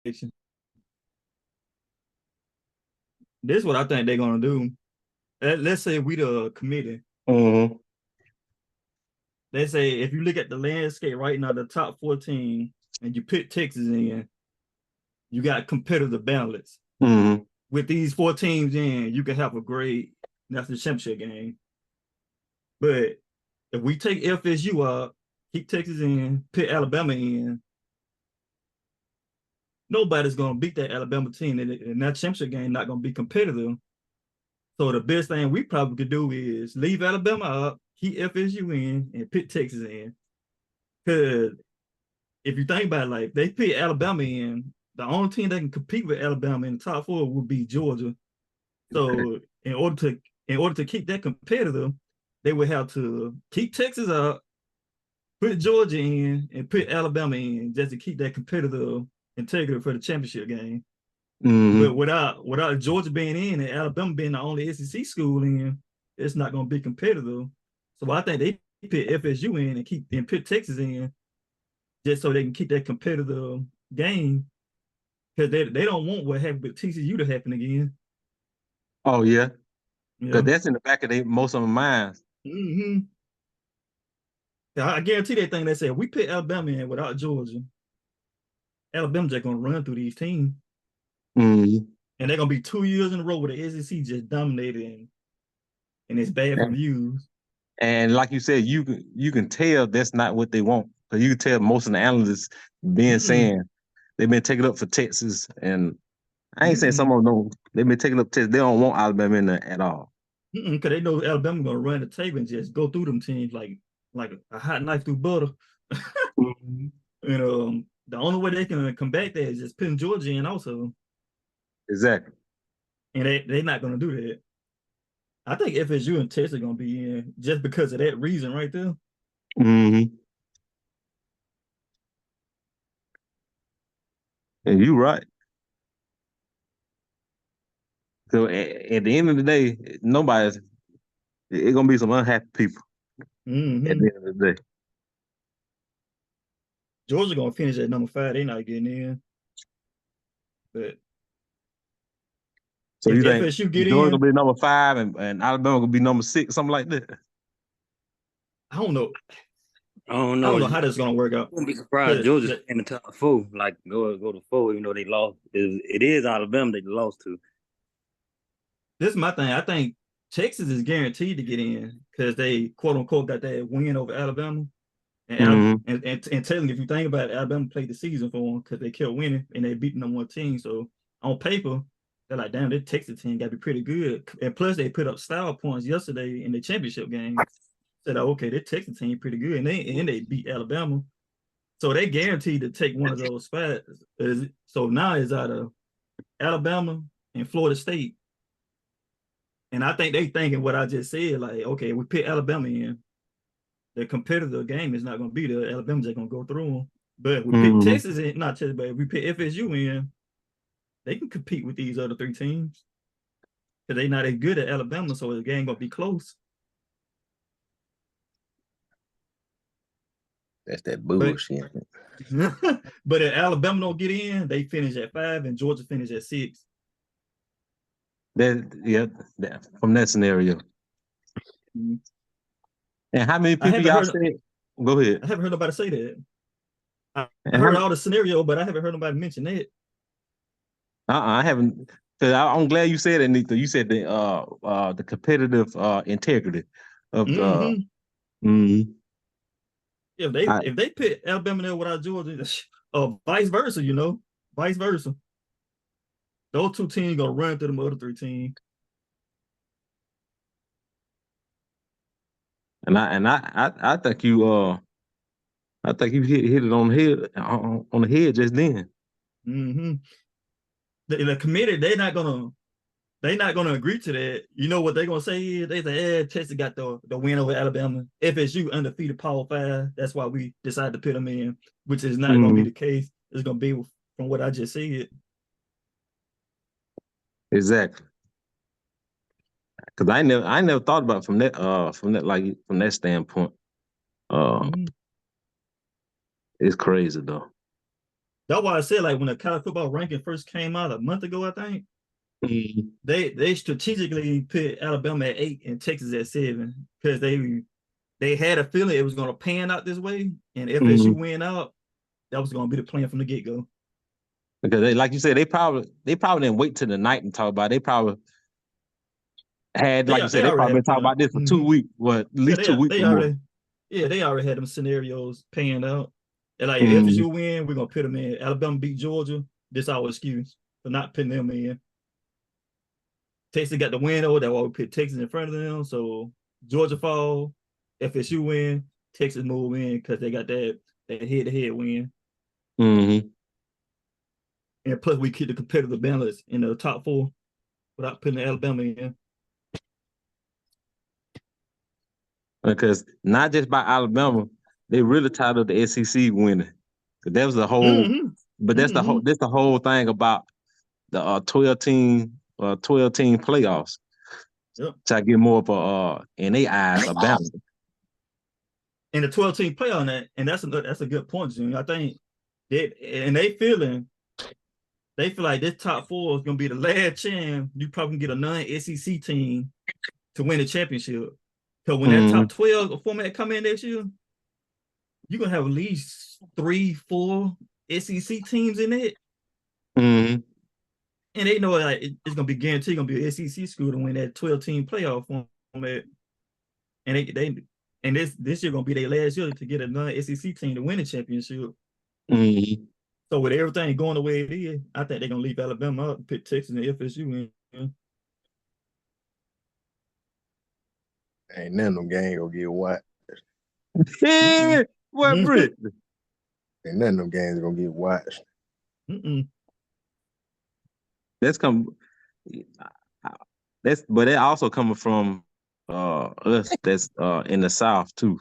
This is what I think they're gonna do. Let's say we the committee. Mm-hmm. Let's say if you look at the landscape right now, the top 14, and you put Texas in, you got competitive balance. Mm-hmm. With these four teams in, you can have a great national championship game. But if we take FSU out, keep Texas in, put Alabama in, nobody's gonna beat that Alabama team, and that championship game not gonna be competitive. So the best thing we probably could do is leave Alabama out, keep FSU in, and put Texas in. Because if you think about it, like they put Alabama in, the only team that can compete with Alabama in the top four would be Georgia. So in order to keep that competitive, they would have to keep Texas out, put Georgia in, and put Alabama in just to keep that competitive integrity for the championship game. But Mm-hmm. without Georgia being in and Alabama being the only SEC school in, it's not going to be competitive. So I think they put FSU in and put Texas in just so they can keep that competitive game because they don't want what happened with TCU to happen again. Oh yeah, because Yeah. that's in the back of most of their minds. Mm-hmm. I guarantee that thing they said we put Alabama in without Georgia. Alabama just gonna run through these teams. Mm-hmm. And they're gonna be 2 years in a row with the SEC just dominating and it's bad for And, views. and like you said, you can tell that's not what they want. Because you can tell most of the analysts been Mm-mm, saying they've been taking up for Texas, and I ain't saying some mm-mm, of them don't. They've been taking up Texas. They don't want Alabama in there at all. because they know Alabama gonna run the table and just go through them teams like a hot knife through butter. Mhm. And the only way they can combat that is just putting Georgia in also, Exactly. and they're not gonna do that. I think FSU and Texas are gonna be in just because of that reason right there. Mm-hmm. And you right. So at the end of the day, nobody's. It's gonna be some unhappy people at Mm-hmm. the end of the day. Georgia gonna finish at number 5. They're not getting in, but So if you think FSU get Georgia in, gonna be number 5 and Alabama gonna be number 6, something like that? I don't know. I don't I know. don't I know how that's gonna work out. wouldn't be surprised Cause Georgia the, in the top four, like go to four, even though they lost. It is Alabama they lost to. this is my thing. I think Texas is guaranteed to get in because they quote unquote got that win over Alabama. Mm-hmm. And telling if you think about it, Alabama played the season for them because they kept winning and they beat number one team. So on paper, they're like, damn, that Texas team got to be pretty good. And plus, they put up style points yesterday in the championship game. Said, oh, okay, that Texas team pretty good, and they beat Alabama. So they guaranteed to take one of those spots. So now it's out of Alabama and Florida State. And I think they thinking what I just said, like, okay, we put Alabama in, the competitive game is not going to be there. Alabama's just going to go through them. But we pick Mm-hmm. Texas in, not Texas, but if we pick FSU in, they can compete with these other three teams because they're not as good at Alabama, so the game going to be close. That's that But bullshit. but if Alabama don't get in, they finish at 5 and Georgia finish at 6. From that scenario. Mhm. And how many I people haven't y'all heard said? Go ahead. I haven't heard nobody say that. I And how? heard all the scenario, but I haven't heard nobody mention that. I haven't. Cause I'm glad you said it, Nita. You said the competitive integrity of the. Mm-hmm. Mm, If they I, if they put Alabama there without Georgia, vice versa, vice versa. Those two teams gonna run through the other three teams. and I think you hit it on the head on the head just then. Mm-hmm. The committee, they're not gonna agree to that. You know what they're gonna say is they say, Texas got the win over Alabama. FSU undefeated Power 5. That's why we decided to put them in, which is not gonna be Mm, the case. It's gonna be from what I just said. exactly. Cause I never thought about it from that standpoint. Uh, Mm-hmm. it's crazy though. That's why I said, like, when the college football ranking first came out a month ago, I think they strategically put Alabama at 8 and Texas at 7 because they had a feeling it was going to pan out this way, and FSU win out, that was going to be the plan from the get-go. Because they, like you said, they probably didn't wait till the night and talk about it. They probably had, like you said, they probably been talking about this for 2 weeks, well, at least 2 weeks or more. They already had them scenarios panned out. And like, if FSU win, we're going to put them in. Alabama beat Georgia. This our excuse for not putting them in. Texas got the win, though. That's why we put Texas in front of them. So Georgia fall, FSU win, Texas move in because they got that head-to-head win. And plus, we keep the competitive balance in the top 4 without putting Alabama in. Because not just by Alabama, they really tired of the SEC winning. That was the whole, but that's the whole thing about the 12 team playoffs. Yep. To get more of a in their eyes a balance. And the 12-team playoff, and that's a good point, Junior. I think they feel like this top 4 is gonna be the last chance you probably can get a non-SEC team to win the championship. Because when that top 12 format come in next year, you're gonna have at least 3-4 SEC teams in it. And they know like it's gonna be guaranteed gonna be an SEC school to win that 12-team playoff format. And this year gonna be their last year to get a non-SEC team to win the championship. So with everything going the way it is, I think they're gonna leave Alabama out, put Texas and FSU in. Ain't none of them games gonna get watched. What, Britt? Ain't none of them games gonna get watched. But that also coming from us that's in the South too.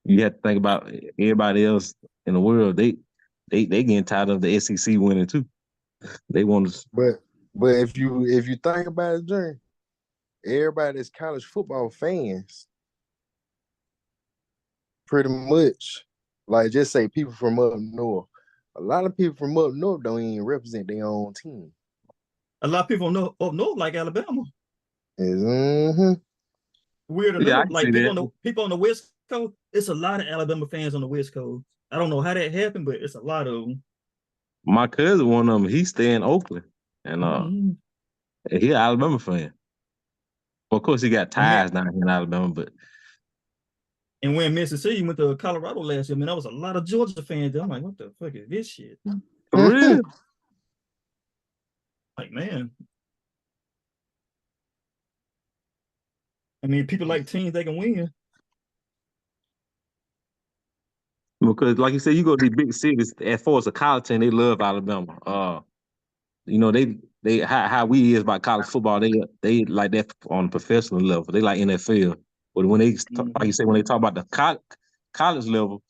You have to think about everybody else in the world. They getting tired of the SEC winning too. They want to. But if you think about it, Jay, everybody that's college football fans, pretty much, like just say people from up north. A lot of people from up north don't even represent their own team. A lot of people up north like Alabama. Weird enough, like people on the West Coast, it's a lot of Alabama fans on the West Coast. I don't know how that happened, but it's a lot of them. My cousin, one of them, he stay in Oakland, and he an Alabama fan. Well, of course, he got ties down here in Alabama, but. And when Mississippi went to Colorado last year, I mean, there was a lot of Georgia fans there. I'm like, what the fuck is this shit? For real? Like, man. I mean, people like teams they can win. Because, like you said, you go to these big cities. As far as a college team, they love Alabama. You know, they how we is about college football. They like that on a professional level. They like NFL. But when they, like you say, when they talk about the college level,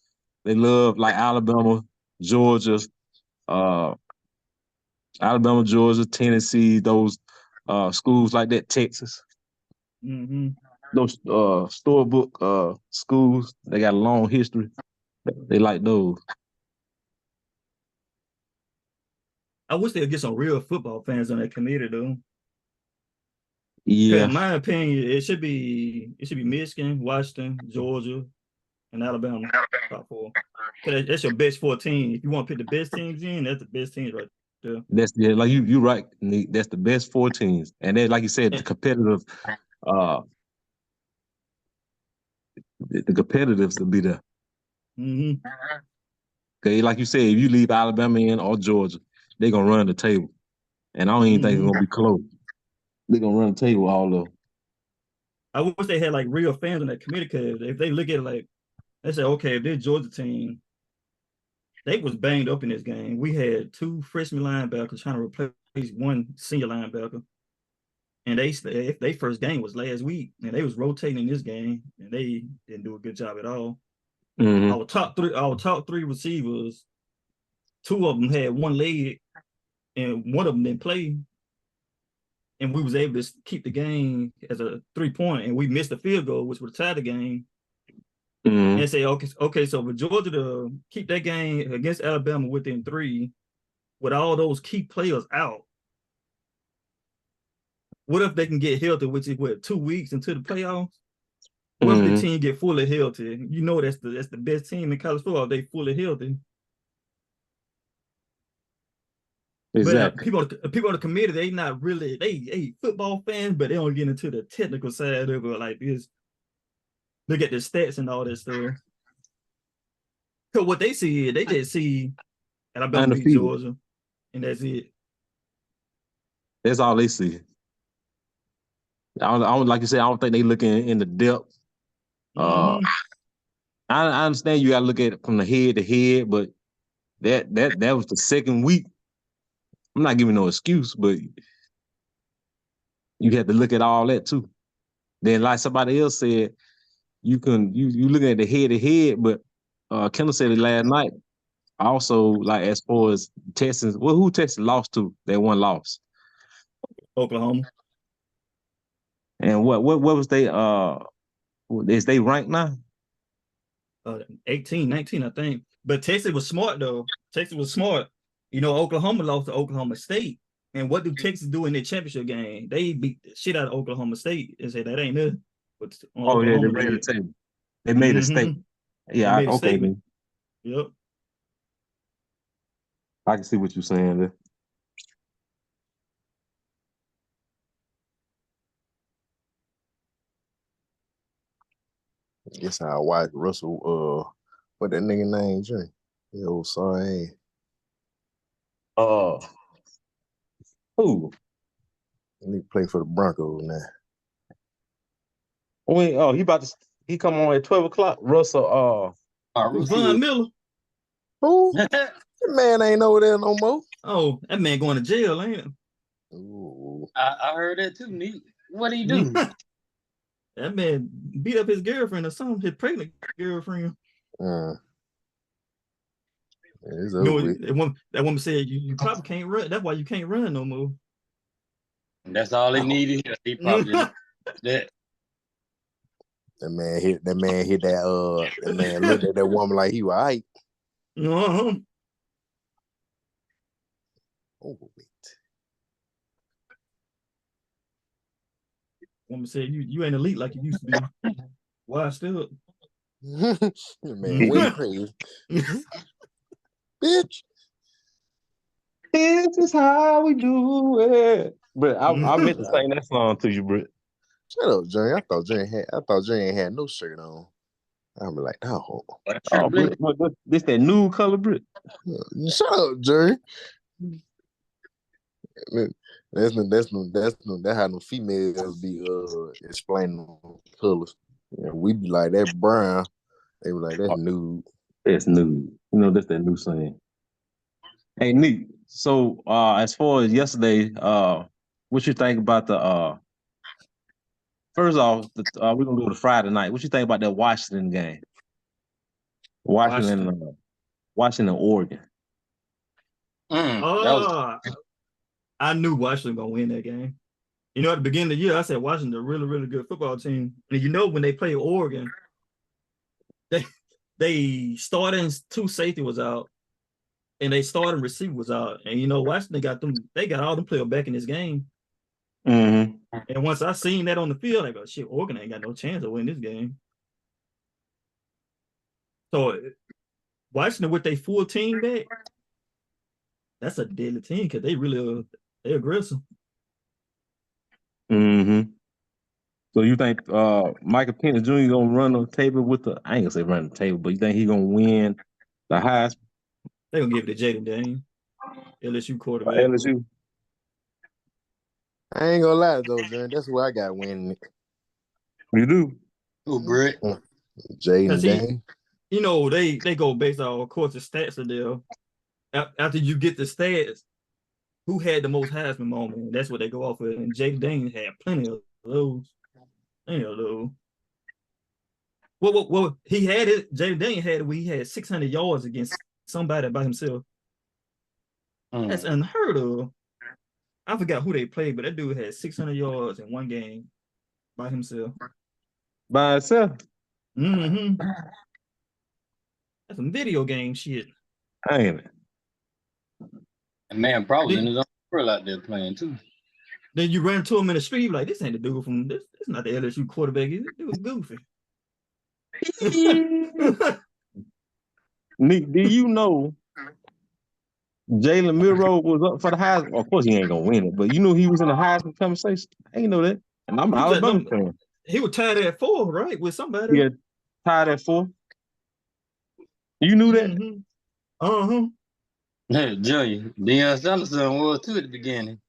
they love like Alabama, Georgia, Tennessee, those schools like that, Texas. Those storybook schools, they got a long history. They like those. I wish they'd get some real football fans on that committee, though. Yeah. In my opinion, it should be Michigan, Washington, Georgia, and Alabama. Top 4. That's your best 14. If you want to pick the best teams in, that's the best teams right there. Like you right, Nick. That's the best 4 teams. And then, like you said, the competitives will be there. Okay, like you said, if you leave Alabama in or Georgia, they're gonna run the table. And I don't even think it's gonna be close. They're gonna run the table all of them. I wish they had like real fans on that committee, because if they look at it like, they say, okay, if this Georgia team, they was banged up in this game. We had 2 freshman linebackers trying to replace 1 senior linebacker. And they first game was last week, and they was rotating in this game, and they didn't do a good job at all. Our top 3 receivers, 2 of them had 1 leg, and 1 of them didn't play. And we was able to keep the game as a 3-point, and we missed the field goal, which would have tied the game. Mhm. and say, okay, so for Georgia to keep that game against Alabama within 3, with all those key players out, what if they can get healthy, which is 2 weeks into the playoffs? What if the Mhm. team get fully healthy? You know that's the best team in college football. They fully healthy. But Exactly. people on the committee, they not really they football fans, but they don't get into the technical side of it like this. Look at the stats and all that stuff. So what they see is they just see Alabama beat Undefeated. Georgia, and that's it. That's all they see. I don't like you said. I don't think they looking in the depth. Mhm. I understand you got to look at it from the head to head, but that was the second week. I'm not giving no excuse, but you have to look at all that too. Then, like somebody else said, you looking at the head to head, but Kendall said it last night. Also, like as far as Texas, well, who Texas lost to? That one loss. Oklahoma. And what was they? Is they ranked now? 18, 19, I think. But Texas was smart though. Texas was smart. You know, Oklahoma lost to Oklahoma State. And what do Texas do in their championship game? They beat the shit out of Oklahoma State and say that ain't it. But Oh yeah, they Oklahoma made a did. statement. They made a statement. They Yeah, made a okay, statement. then. Yep. I can see what you're saying there. Guess I watched Russell. What that nigga name? Jay? Yo, sorry. Who? He play for the Broncos now. Wait, he come on at 12:00. Russell, Von Miller. Who? That man ain't over there no more. Oh, that man going to jail, ain't it? Ooh. I heard that too, Neat. What do you do? That man beat up his girlfriend or something, his pregnant girlfriend. It's You know, over. that woman said you probably can't run. That's why you can't run no more. That's all they needed. He probably that. That man hit that. That man looked at that woman like he was right. Uh-huh. Oh, Woman said you ain't elite like you used to be. Washed up. man, went crazy. Bitch. this is how we do it. But I meant to sing that song to you, Britt. Shut up, Jerry. I thought Jerry ain't had no shirt on. I'm like, no. Oh, Britt, this that nude color, Britt? Shut up, Jerry. That's how no females be explaining colors. Yeah, we be like that brown. They be like that's nude. It's nude. You know, that's that new saying. Hey, Neat. So as far as yesterday, what you think about the first off, we're gonna go to Friday night. What you think about that Washington game? Washington, Oregon. I knew Washington gonna win that game. You know, at the beginning of the year, I said Washington a really, really good football team. And you know, when they play Oregon, they starting 2 safety was out, and they starting receiver was out. And you know, Washington got all them players back in this game. Mm-hmm. And once I seen that on the field, I go, shit, Oregon ain't got no chance of winning this game. So Washington with their full team back, that's a deadly team because they're aggressive. Mm-hmm. So you think Michael Penix Jr. gonna run the table with I ain't gonna say run the table, but you think he gonna win the Heisman? They gonna give it to Jaden Daniels, LSU quarterback. LSU. I ain't gonna lie though, Jerry. That's who I got winning. You do? Who, Britt? Jaden Daniels. You know, they go based on, of course, the stats are there. After you get the stats, who had the most Heisman moment? That's what they go off of. And Jaden Daniels had plenty of those. Well, he had it. Jaden Daniels had it where he had 600 yards against somebody by himself. That's unheard of. I forgot who they played, but that dude had 600 yards in one game by himself. By himself? Mm-hmm. That's some video game shit. Ain't it? And man, probably in Then, his own world out there playing too. then you run into him in the street, like, this ain't the dude from this. This is not the LSU quarterback. This dude goofy. Nick, do you know Jalen Milroe was up for the Heisman? Of course, he ain't gonna win it, but you knew he was in the Heisman conversation. I ain't know that, and I'm an He was at Alabama number. fan. He was tied at 4, right, with somebody. He had tied at 4. You knew that? Mm-hmm. Uh-huh. Hey, Junior, Deion Sanderson was too at the beginning.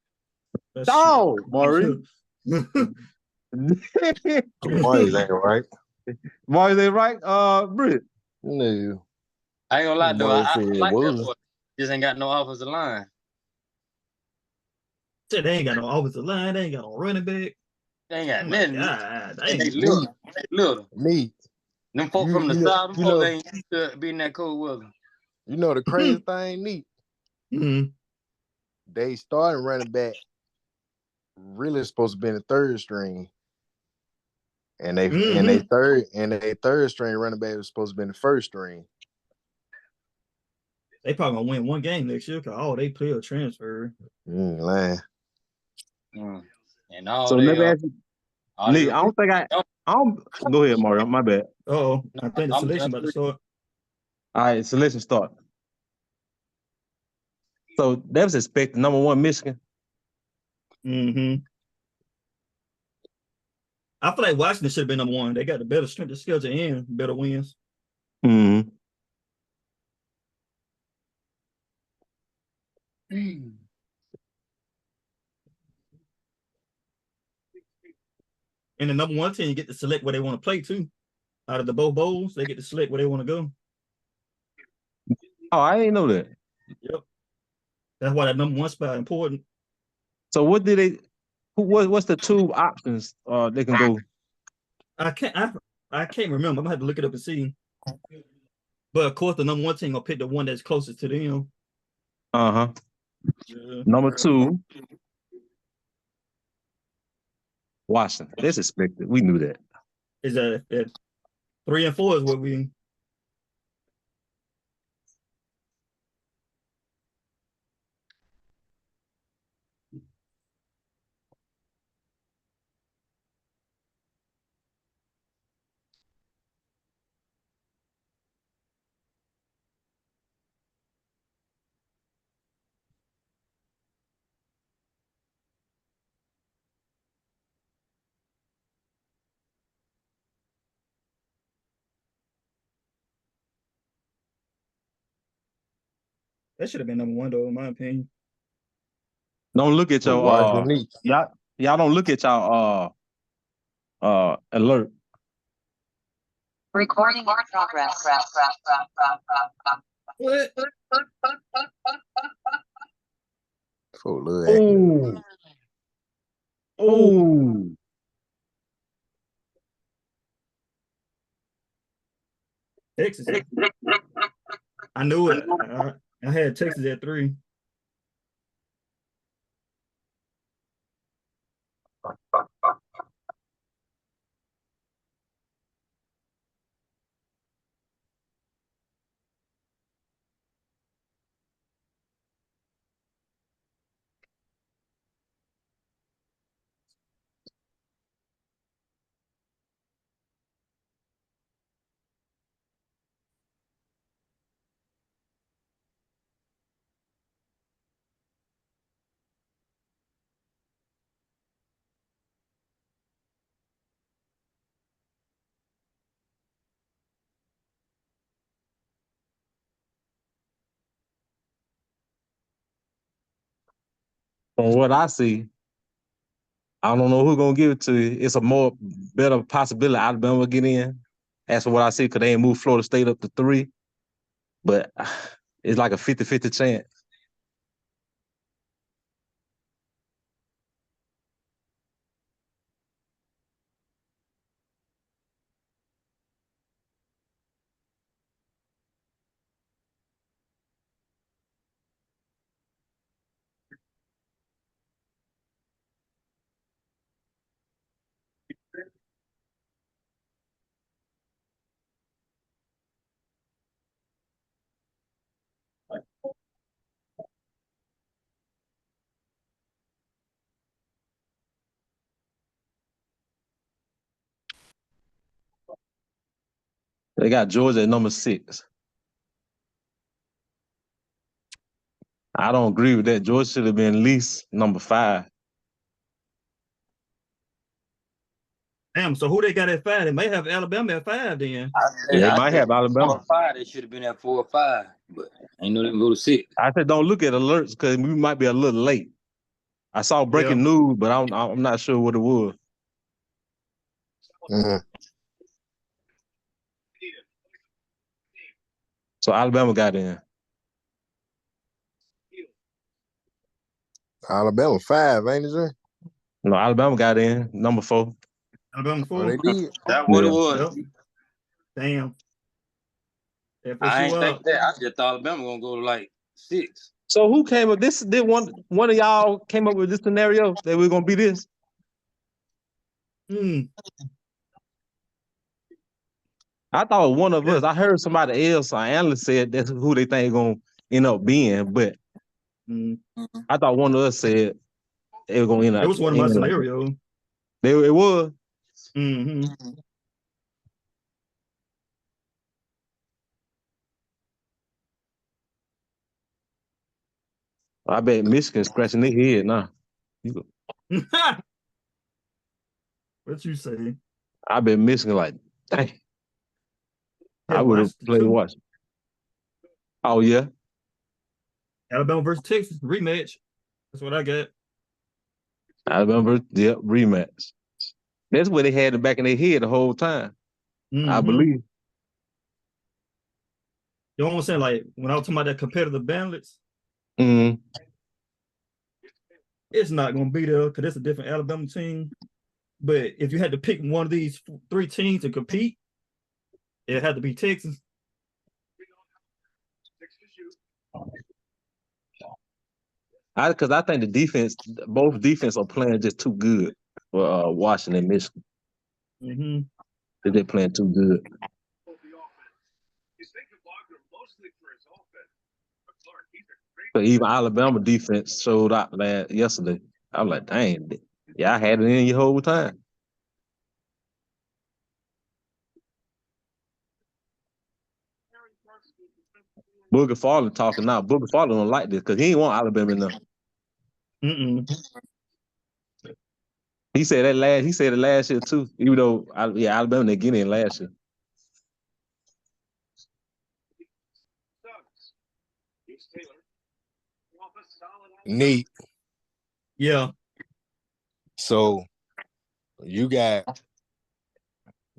That's Oh, Maury. true. Boys ain't right. Maury, they right? Britt. No. I ain't gonna lie though, Boy I said it like that wasn't. boy. Just ain't got no offensive line. Said they ain't got no offensive line. They ain't got no running back. They ain't got Oh my nothing. God, And they dang. little. They little. Me. Them folk You from the you know south, them you folk know ain't used to being that cold weather. you know the crazy thing, neat. Mm-hmm. They starting running back really supposed to be in the third string. And they third string running back was supposed to be in the first string. They probably gonna win one game next year because all they play are transfer. Lying. And all So they let me ask you, all they Nick. I don't think I don't. Go ahead, Mario. My bad. Oh, I think the I'm selection about to start. All right, selection start. So that was expected. Number 1, Michigan. Mm-hmm. I feel like Washington should have been number 1. They got the better strength of schedule and better wins. Mm-hmm. And the number 1 team, you get to select where they want to play too. Out of the both bowls, they get to select where they want to go. Oh, I didn't know that. Yep. That's why that number 1 spot is important. So what did they? What's the 2 options? They can go. I can't remember. I'm gonna have to look it up and see. But of course, the number 1 team gonna pick the one that's closest to them. Uh-huh. Yeah. Number 2, Washington. That's expected. We knew that. Is that 3 and 4 is what we. That should have been number 1 though, in my opinion. Don't look at Who your Washington Neat. y'all don't look at y'all alert. Recording in progress. What? For little Oh. Texas. I knew it. I had Texas at 3. From what I see, I don't know who's gonna give it to you. It's a more better possibility Alabama will get in. That's what I see, because they ain't moved Florida State up to 3. But it's like a 50-50 chance. They got Georgia at number 6. I don't agree with that. Georgia should have been at least number 5. Damn, so who they got at 5? They may have Alabama at 5 then. They might have Alabama. 4 or 5. They should have been at 4 or 5, but I know they can go to 6. I said don't look at alerts because we might be a little late. I saw breaking news, but I'm not sure what it was. Mhm. So Alabama got in. Alabama 5, ain't it, Jay? No, Alabama got in number 4. Alabama Oh, 4. they did. That's what Yeah. it was. Yep. Damn. FSU I ain't up. think that. I just thought Alabama gonna go to like 6. So who came up? Did one of y'all came up with this scenario that we're gonna be this? I thought one of us. I heard somebody else, an analyst said that's who they think gonna end up being, but I thought one of us said it was gonna end up. It was one of my scenarios. It was. Mm-hmm. I bet Michigan scratching their head now. What you say? I bet Michigan like, dang. Yeah, I would have played Washington. Oh yeah. Alabama versus Texas rematch. That's what I got. Alabama versus rematch. That's what they had it back in their head the whole time. I believe. You know what I'm saying? Like when I was talking about that competitive balance, it's not gonna be there because it's a different Alabama team. But if you had to pick one of these 3 teams to compete, it had to be Texas. Because I think both defense are playing just too good for Washington and Michigan. They're playing too good. But even Alabama defense showed out yesterday. I was like, dang, y'all had it in your whole time. Booger Farley talking now. Booger Farley don't like this because he ain't want Alabama enough. He said it last year too. Even though Alabama didn't get in last year. Neat. Yeah. So you got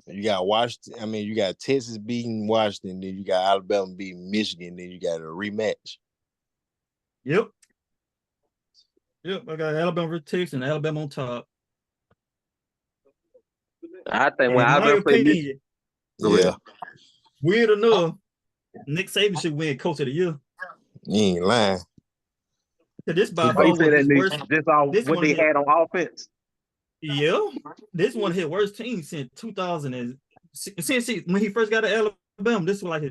Washington. I mean, you got Texas beating Washington, then you got Alabama beating Michigan, then you got a rematch. Yep. I got Alabama versus Texas and Alabama on top. I think when Alabama played Michigan, weird enough, Nick Saban should win Coach of the Year. You ain't lying. This by far was his worst. What they had on offense. Yeah, this one hit worst team since 2000 since when he first got to Alabama. This was like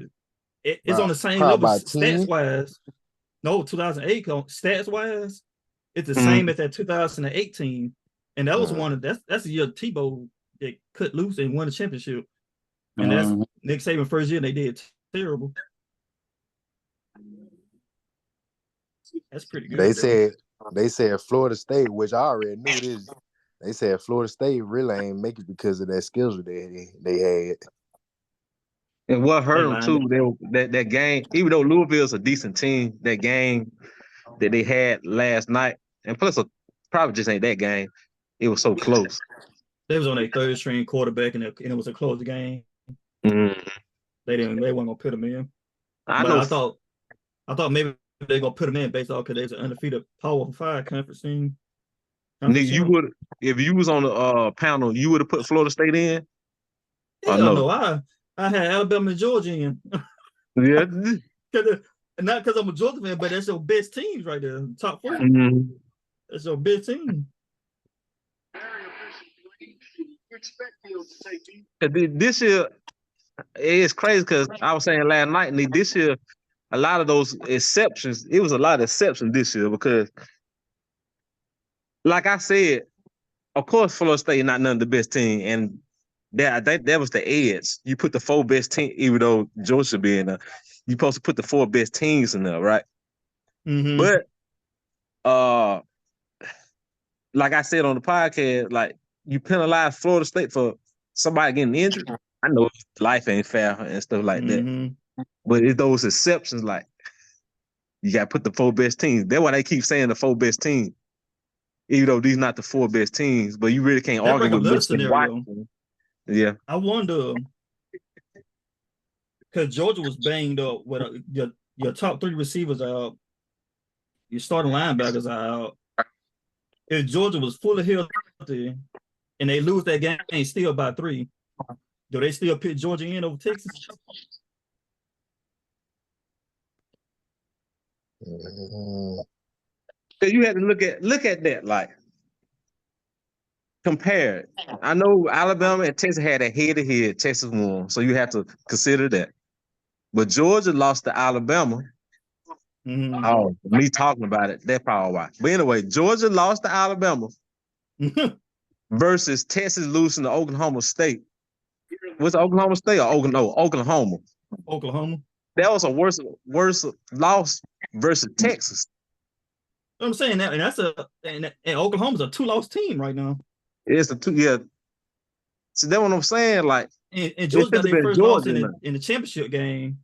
it's on the same level stats wise. No, 2008 stats wise, it's the same as that 2018, and that was that's the year Tebow that cut loose and won the championship, and that's Nick Saban first year they did terrible. That's pretty good. They said Florida State, which I already knew this. They said Florida State really ain't make it because of that schedule they had. And what hurt them too, that game, even though Louisville's a decent team, that game that they had last night, and plus probably just ain't that game. It was so close. They was on their 3rd string quarterback, and it was a close game. They weren't gonna put him in. I thought maybe they're gonna put him in based off because there's an undefeated Power 5 conference team. Nick, you would, if you was on the panel, you would have put Florida State in? Hell no, I had Alabama and Georgia in. Yeah. Not because I'm a Georgia fan, but that's your best teams right there. Top 4. That's your best team. This year, it's crazy because I was saying last night, Nick, this year, a lot of those exceptions, it was a lot of exceptions this year because, like I said, of course, Florida State not none of the best team, and I think that was the edge. You put the 4 best team, even though Georgia should be in there. You supposed to put the 4 best teams in there, right? Mm-hmm. But like I said on the podcast, like you penalize Florida State for somebody getting injured. I know life ain't fair and stuff like that, but it's those exceptions. Like you got to put the 4 best teams. That's why they keep saying the 4 best teams, even though these not the 4 best teams. But you really can't That argue bring with another Michigan, scenario. Washington. Yeah, I wonder because Georgia was banged up with your top 3 receivers out, your starting linebackers out. If Georgia was fully healthy and they lose that game still by 3, do they still pick Georgia in over Texas? so you had to look at that, like compare it. I know Alabama and Texas had a head-to-head. Texas won, so you have to consider that. But Georgia lost to Alabama. Oh, me talking about it, that's probably why. But anyway, Georgia lost to Alabama versus Texas losing to Oklahoma State. Was it Oklahoma State or Oklahoma? Oklahoma. That was a worse loss versus Texas. I'm saying that, and that's and Oklahoma's a 2-loss team right now. It's a 2, yeah. So that's what I'm saying. Like, and Georgia got their first loss in the championship game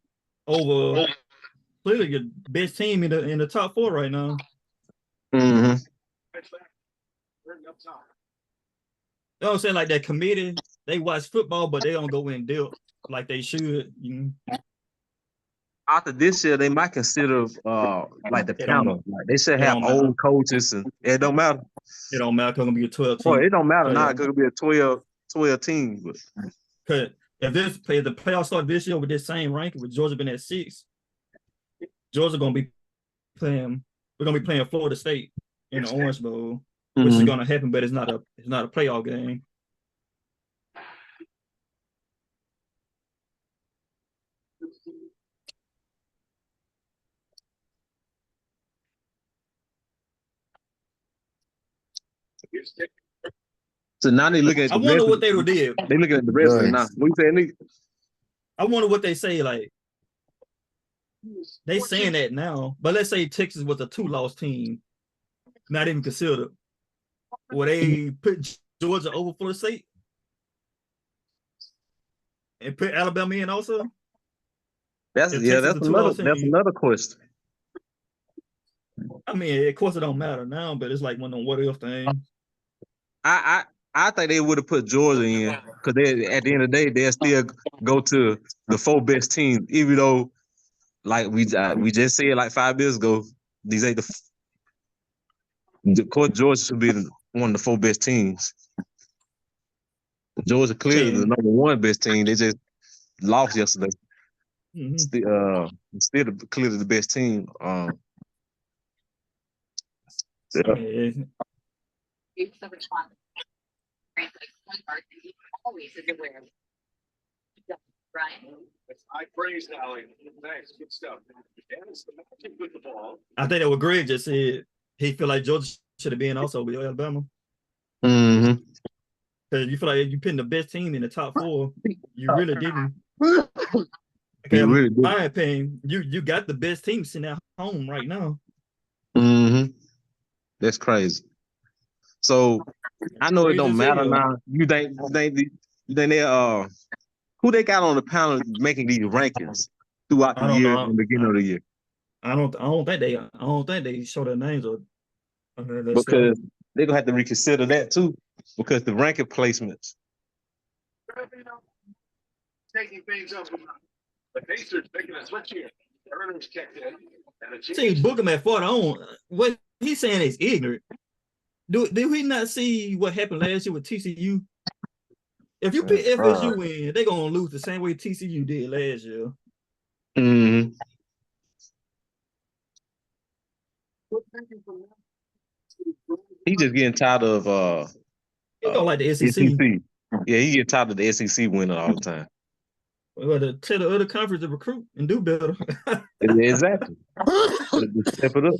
over clearly your best team in the top 4 right now. Mm-hmm. You know what I'm saying? Like that committee, they watch football, but they don't go in depth like they should. After this year, they might consider like the panel. Like they should have old coaches, and it don't matter. It don't matter. It's gonna be a 12 team. Well, it don't matter now. It's gonna be a 12 team. Because if the playoffs start this year with this same ranking, with Georgia been at 6, Georgia gonna be playing. We're gonna be playing Florida State in the Orange Bowl, which is gonna happen, but it's not a playoff game. So now they look at. I wonder what they would do. They looking at the rest of it now. What you saying, Nick? I wonder what they say. Like they saying that now, but let's say Texas was a 2-loss team, not even considered. Would they put Georgia over Florida State and put Alabama in also? That's another question. I mean, of course, it don't matter now, but it's like one of them what if things. I think they would have put Georgia in because they at the end of the day they'll still go to the 4 best teams, even though like we just said like 5 years ago, these ain't of course Georgia should be one of the 4 best teams. Georgia clearly the number 1 best team. They just lost yesterday. Still clearly the best team. Always is aware of it. Brian. I praise Allie. Thanks. Good stuff. With the ball. I think that what Greg just said. He feel like Georgia should have been also with Alabama. Mm-hmm. Because you feel like you putting the best team in the top 4. You really didn't. Okay, really in my opinion, you got the best team sitting at home right now. Mm-hmm. That's crazy. So I know it don't matter now. You think they who they got on the panel making these rankings throughout the year and the beginning of the year? I don't think they show their names or because they're gonna have to reconsider that too because the ranking placements. Taking things up. The Pacers making a switch here. Earners checked in. See, book him at 40 on. What he's saying is ignorant. Did we not see what happened last year with TCU? If you pick FSU in, they're gonna lose the same way TCU did last year. Mm-hmm. He just getting tired of he don't like the SEC. Yeah, he get tired of the SEC winning all the time. Well, to tell the other conference to recruit and do better. Yeah, exactly. Step it up.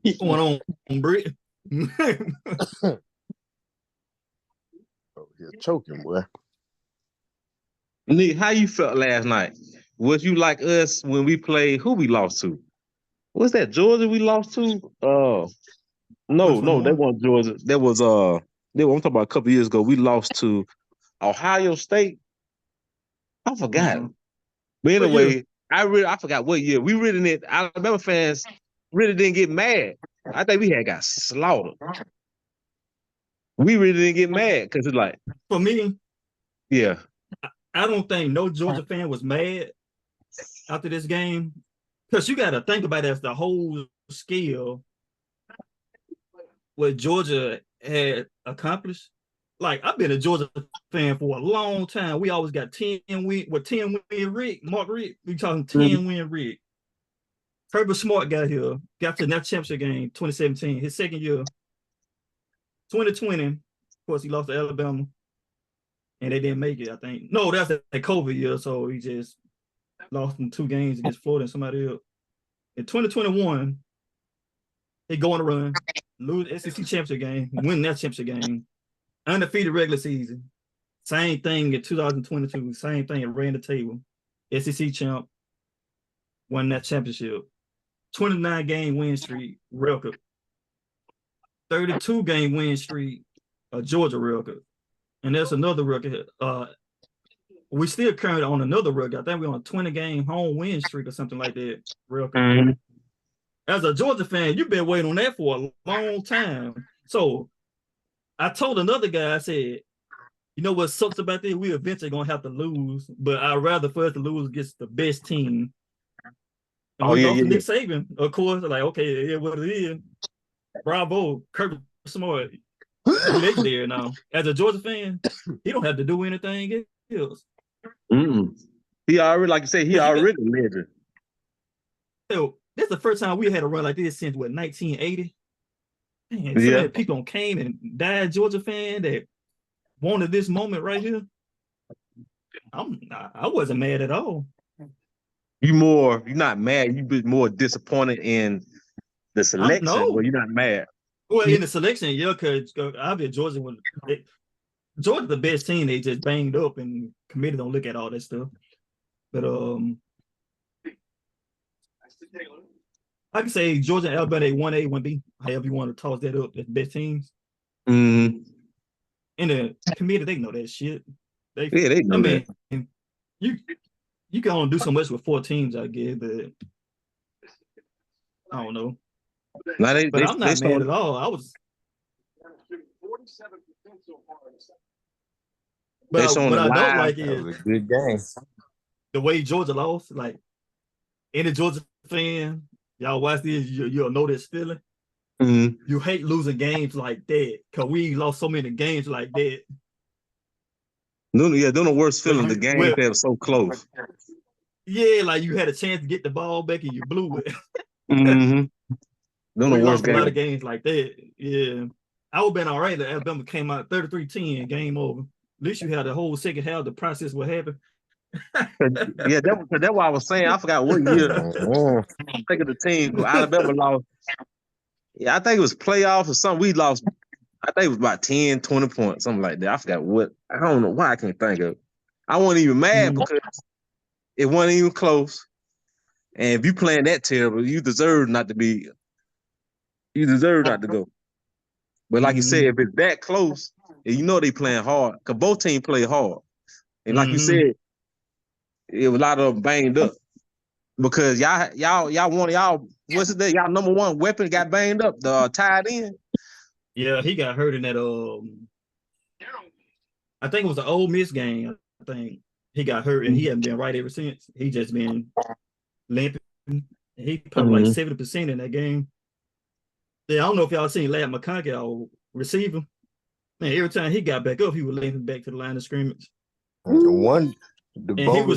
What's going on, Britt? Oh, you're choking, boy. Nick, how you felt last night? Was you like us when we played? Who we lost to? What's that? Georgia we lost to? No, that 2021? wasn't Georgia. That was I'm talking about a couple years ago. We lost to Ohio State. I forgot. Uh-huh. But What year? anyway, I forgot what year. We really didn't. Alabama fans really didn't get mad. I think we had got slaughtered. We really didn't get mad because it's like, For me, yeah. I don't think no Georgia fan was mad after this game. Because you got to think about it as the whole scale what Georgia had accomplished. Like, I've been a Georgia fan for a long time. We always got 10 win Rick, Mark Rick. We talking 10 win Rick. Herbert Smart got here, got to the national championship game 2017, his second year. 2020, of course, he lost to Alabama. And they didn't make it, I think. No, that's that COVID year, so he just lost in 2 games against Florida and somebody else. In 2021, they go on a run, lose SEC championship game, win that championship game, undefeated regular season. Same thing in 2022, same thing, it ran the table. SEC champ, won that championship. 29-game win streak record. 32-game win streak, a Georgia record. And that's another record. We still currently on another record. I think we're on a 20-game home win streak or something like that record. As a Georgia fan, you've been waiting on that for a long time. So I told another guy, I said, you know what sucks about this? We eventually gonna have to lose, but I'd rather for us to lose against the best team. And we lost to Nick Saban, of course. Like, okay, yeah, what it is. Bravo, Kirby Smart. He's there now. As a Georgia fan, he don't have to do anything else. He already, like you said, he already legend. So this is the first time we had a run like this since what 1980. Man, so many people came and died Georgia fan that wanted this moment right here. I wasn't mad at all. You're not mad. You be more disappointed in the selection, but you're not mad. Well, in the selection, yeah, because I've been Georgia when Georgia's the best team. They just banged up and committee don't look at all that stuff. But I can say Georgia and Alabama, they 1A, 1B, however you want to toss that up, that's best teams. In the committee, they know that shit. They know that. You can only do so much with 4 teams, I guess, but I don't know. But I'm not mad at all. I was. But what I don't like is a good game. The way Georgia lost. Like any Georgia fan, y'all watch this, you'll know this feeling. You hate losing games like that because we lost so many games like that. No, yeah, they're the worst feeling. The game that was so close. Yeah, like you had a chance to get the ball back and you blew it. We lost a lot of games like that. Yeah. I would have been all right if Alabama came out 33-10, game over. At least you had the whole second half, the process would happen. Yeah, that's why I was saying. I forgot what year. I think of the team. Alabama lost. Yeah, I think it was playoffs or something. We lost. I think it was about 10, 20 points, something like that. I forgot what. I don't know why I can't think of it. I wasn't even mad because it wasn't even close. And if you playing that terrible, you deserve not to be. You deserve not to go. But like you said, if it's that close, and you know they playing hard, because both teams play hard. And like you said, it was a lot of them banged up. Because y'all what's it that y'all number one weapon got banged up, the tied in. Yeah, he got hurt in that I think it was the Ole Miss game. I think he got hurt and he hasn't been right ever since. He just been limping. He probably like 70% in that game. Yeah, I don't know if y'all seen Ladd McConkey, our receiver. Man, every time he got back up, he was limping back to the line of scrimmage. He was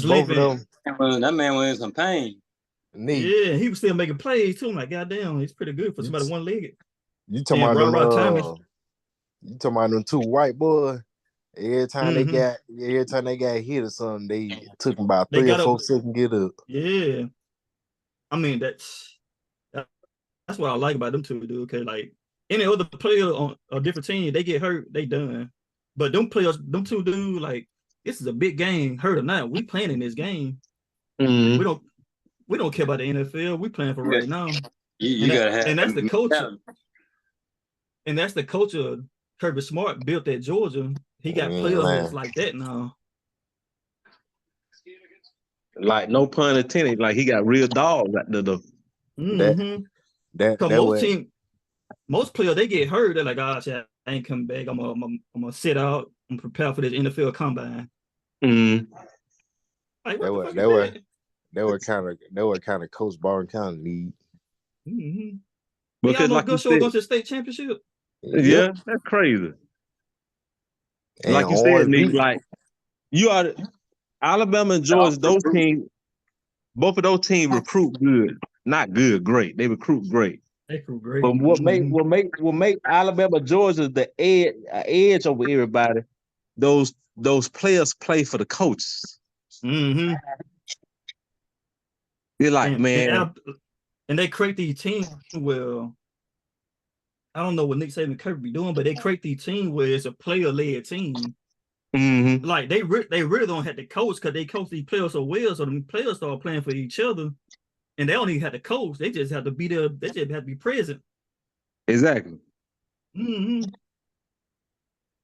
limping. That man was in some pain. Yeah, he was still making plays too. I'm like, goddamn, he's pretty good for somebody one-legged. You talking about them 2 white boys? Every time they got hit or something, they took them about 3 or 4 seconds to get up. Yeah, I mean that's what I like about them two, dude. Cause like any other player on a different team, they get hurt, they done. But them players, them two dude, like this is a big game. Hurt or not, we playing in this game. Mm-hmm. We don't care about the NFL. We playing for right now. You gotta have, and that's the culture. And that's the culture Kirby Smart built at Georgia. He got players that's like that now. Like no pun intended. Like he got real dogs at the. Most players they get hurt. They're like, "Oh, shit, I ain't coming back. I'm gonna sit out and prepare for this NFL combine." Mm-hmm. Like, they were kind of Coach Barton kind of need. Mm-hmm. Because like you said, go to the state championship. Yeah, that's crazy. And like you said, Nick, like you are Alabama and Georgia, those teams, both of those teams recruit good. Not good, great. They recruit great. They recruit great. But what make Alabama, Georgia the edge over everybody, those players play for the coaches. Mm-hmm. You're like, man. And they create these teams well. I don't know what Nick Saban and Kirby be doing, but they create these teams where it's a player-led team. Mm-hmm. Like they really don't have to coach because they coach these players so well, so the players start playing for each other, and they don't even have to coach. They just have to be there. They just have to be present. Exactly. Mm-hmm.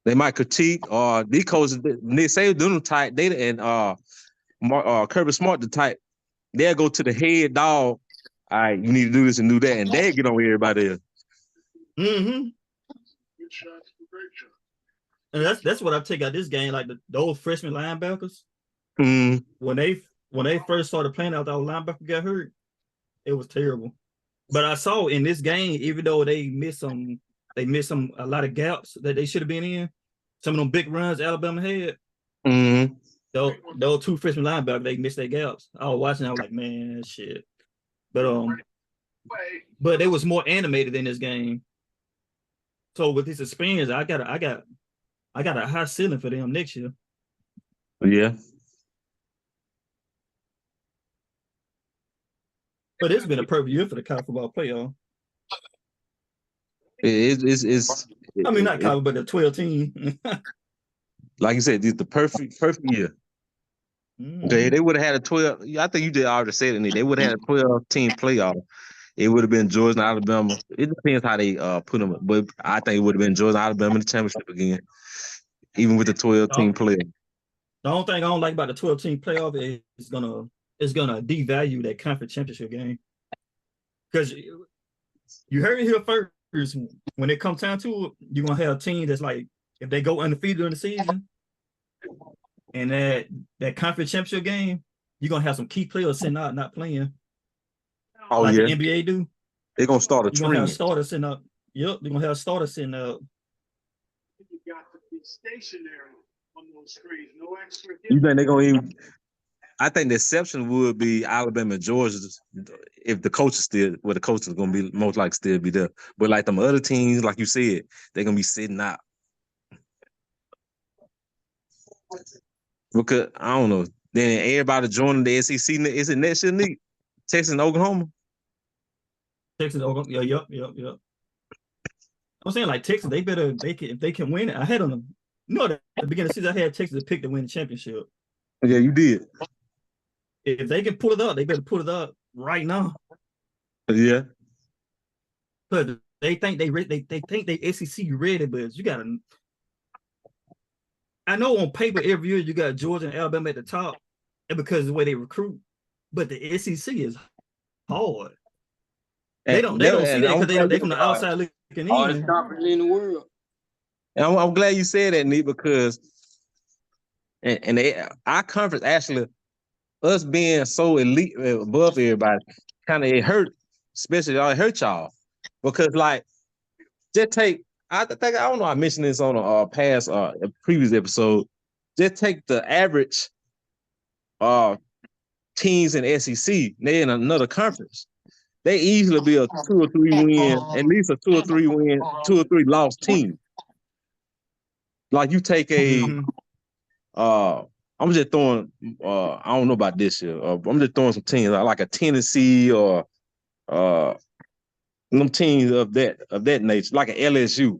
They might critique or these coaches. Nick Saban do them type. They and Kirby Smart the type. They'll go to the head dog. All right, you need to do this and do that, and they get on everybody else. Mm-hmm. And that's what I take out this game. Like those freshman linebackers, when they first started playing out, our linebacker got hurt. It was terrible. But I saw in this game, even though they missed a lot of gaps that they should have been in. Some of them big runs Alabama had. Mm-hmm. Those two freshman linebackers, they missed their gaps. I was watching, I was like, man, shit. But it was more animated in this game. So with this experience, I got a high ceiling for them next year. Yeah. But it's been a perfect year for the college football playoff. I mean, not college, but the 12 team. Like you said, it's the perfect year. Okay, they would have had a 12. I think you did already said it. They would have had a 12-team playoff. It would have been Georgia and Alabama. It depends how they put them, but I think it would have been Georgia and Alabama in the championship again, even with the 12-team playoff. The only thing I don't like about the 12-team playoff is it's gonna devalue that conference championship game. Because you heard it here first. When it comes time to it, you're gonna have a team that's like, if they go undefeated during the season, and that conference championship game, you're gonna have some key players sitting out not playing. Oh, like yeah. The NBA do. They're gonna start a trend. You're gonna have starters sitting up. Yep, they're gonna have starters sitting up. You got to be stationary on those screens. No extra. You think they're gonna even? I think the exception would be Alabama and Georgia if the coach is still, well, the coach is gonna be most likely still be there. But like them other teams, like you said, they're gonna be sitting out. Because I don't know. Then everybody joining the SEC. Is it next year, Nick? Texas and Oklahoma? Texas, Oklahoma. Yep. I'm saying like Texas, if they can win it. I had on them. At the beginning of the season, I had Texas to pick to win the championship. Yeah, you did. If they can pull it up, they better pull it up right now. Yeah. But they think they SEC ready, but you gotta. I know on paper every year you got Georgia and Alabama at the top, and because of the way they recruit, but the SEC is hard. They don't see that because they from the outside looking in. Hardest conference in the world. And I'm glad you said that, Nick, because our conference actually, us being so elite above everybody, kind of it hurt, especially it hurt y'all. Because like, just take, I don't know, I mentioned this on a past previous episode. Just take the average teams in SEC, they're in another conference. They easily be a 2 or 3 win, at least a 2 or 3 win, 2 or 3 lost team. Like you take I'm just throwing, I don't know about this year. I'm just throwing some teams like a Tennessee or them teams of that nature, like an LSU.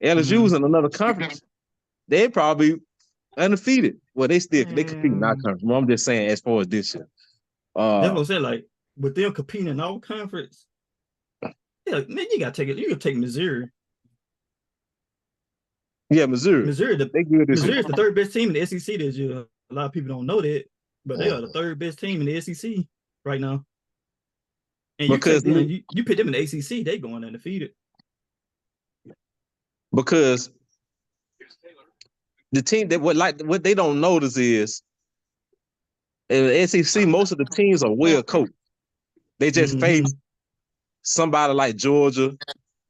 LSU's in another conference. They're probably undefeated. Well, they compete in our conference. Well, I'm just saying as far as this year. That's what I'm saying. Like with them competing in our conference, yeah, man, you gotta take it. You can take Missouri. Yeah, Missouri. Missouri, Missouri is the third best team in the SEC this year. A lot of people don't know that, but they are the third best team in the SEC right now. And because you put them in the ACC, they going undefeated. Because the team that what they don't notice is in the SEC, most of the teams are well coached. They just face somebody like Georgia,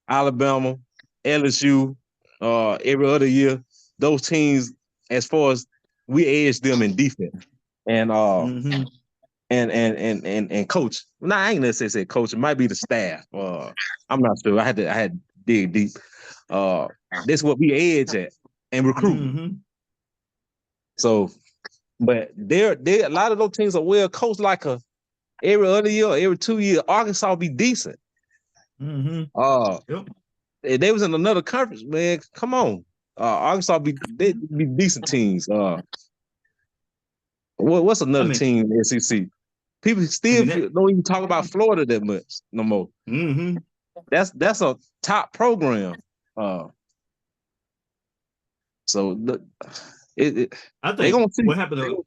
Alabama, LSU, every other year. Those teams, as far as we edge them in defense and and coach. Nah, I ain't necessarily say coach. It might be the staff. I'm not sure. I had to dig deep. That's what we edge at and recruit. So, but there a lot of those teams are well coached. Like every other year, every 2 years, Arkansas be decent. If they was in another conference, man, come on. Arkansas be decent teams. What's another team in the SEC? People still don't even talk about Florida that much no more. That's a top program. So I think what happened to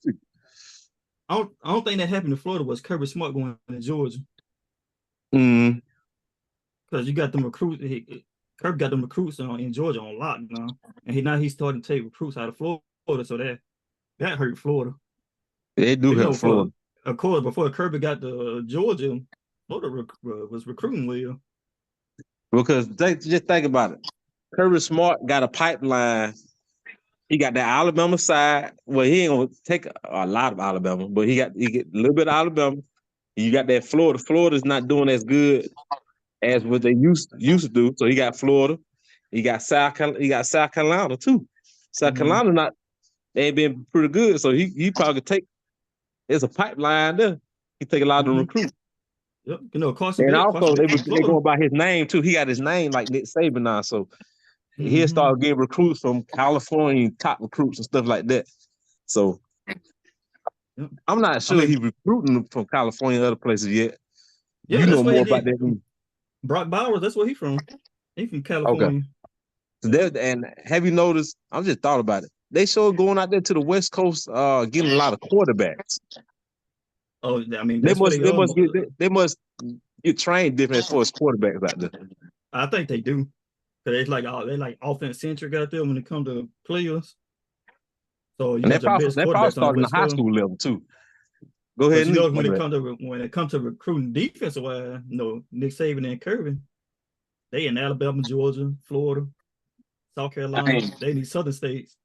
I don't think that happened to Florida was Kirby Smart going to Georgia. Because you got them recruits. Kirby got them recruits in Georgia on lock now, and now he's starting to take recruits out of Florida. So that hurt Florida. They do hurt Florida. Of course, before Kirby got to Georgia, Florida was recruiting well. Because just think about it. Kirby Smart got a pipeline. He got that Alabama side. Well, he ain't gonna take a lot of Alabama, but he get a little bit of Alabama. You got that Florida. Florida's not doing as good as what they used to do. So he got Florida. He got South Carolina too. South Carolina they ain't been pretty good. So he probably could take. There's a pipeline there. He take a lot of the recruits. Yep, Carson. And also they go by his name too. He got his name like Nick Saban now. So he'll start getting recruits from California, top recruits and stuff like that. So I'm not sure he's recruiting from California and other places yet. Yeah, you know more about that than me. Brock Bowers, that's where he's from. He's from California. Okay. So and have you noticed? I just thought about it. They sure going out there to the West Coast, getting a lot of quarterbacks. Oh, I mean, they must get trained different as far as quarterbacks out there. I think they do. Cause they like offense centric out there when it comes to players. So you got the best quarterbacks starting the high school level too. Go ahead. When it comes to recruiting defensive wise, Nick Saban and Kirby, they in Alabama, Georgia, Florida, South Carolina. They need southern states.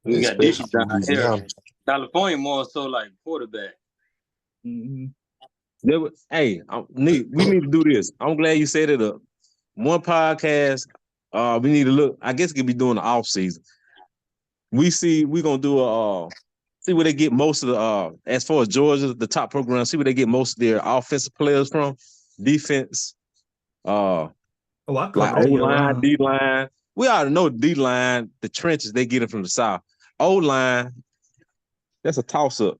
We got defense down here. California more so like quarterback. Hey, we need to do this. I'm glad you set it up. One podcast. We need to look. I guess we could be doing the off season. We're gonna do see where they get most of the as far as Georgia, the top program, see where they get most of their offensive players from, defense, like O-line, D-line. We already know D-line, the trenches, they get it from the South. O-line, that's a toss-up.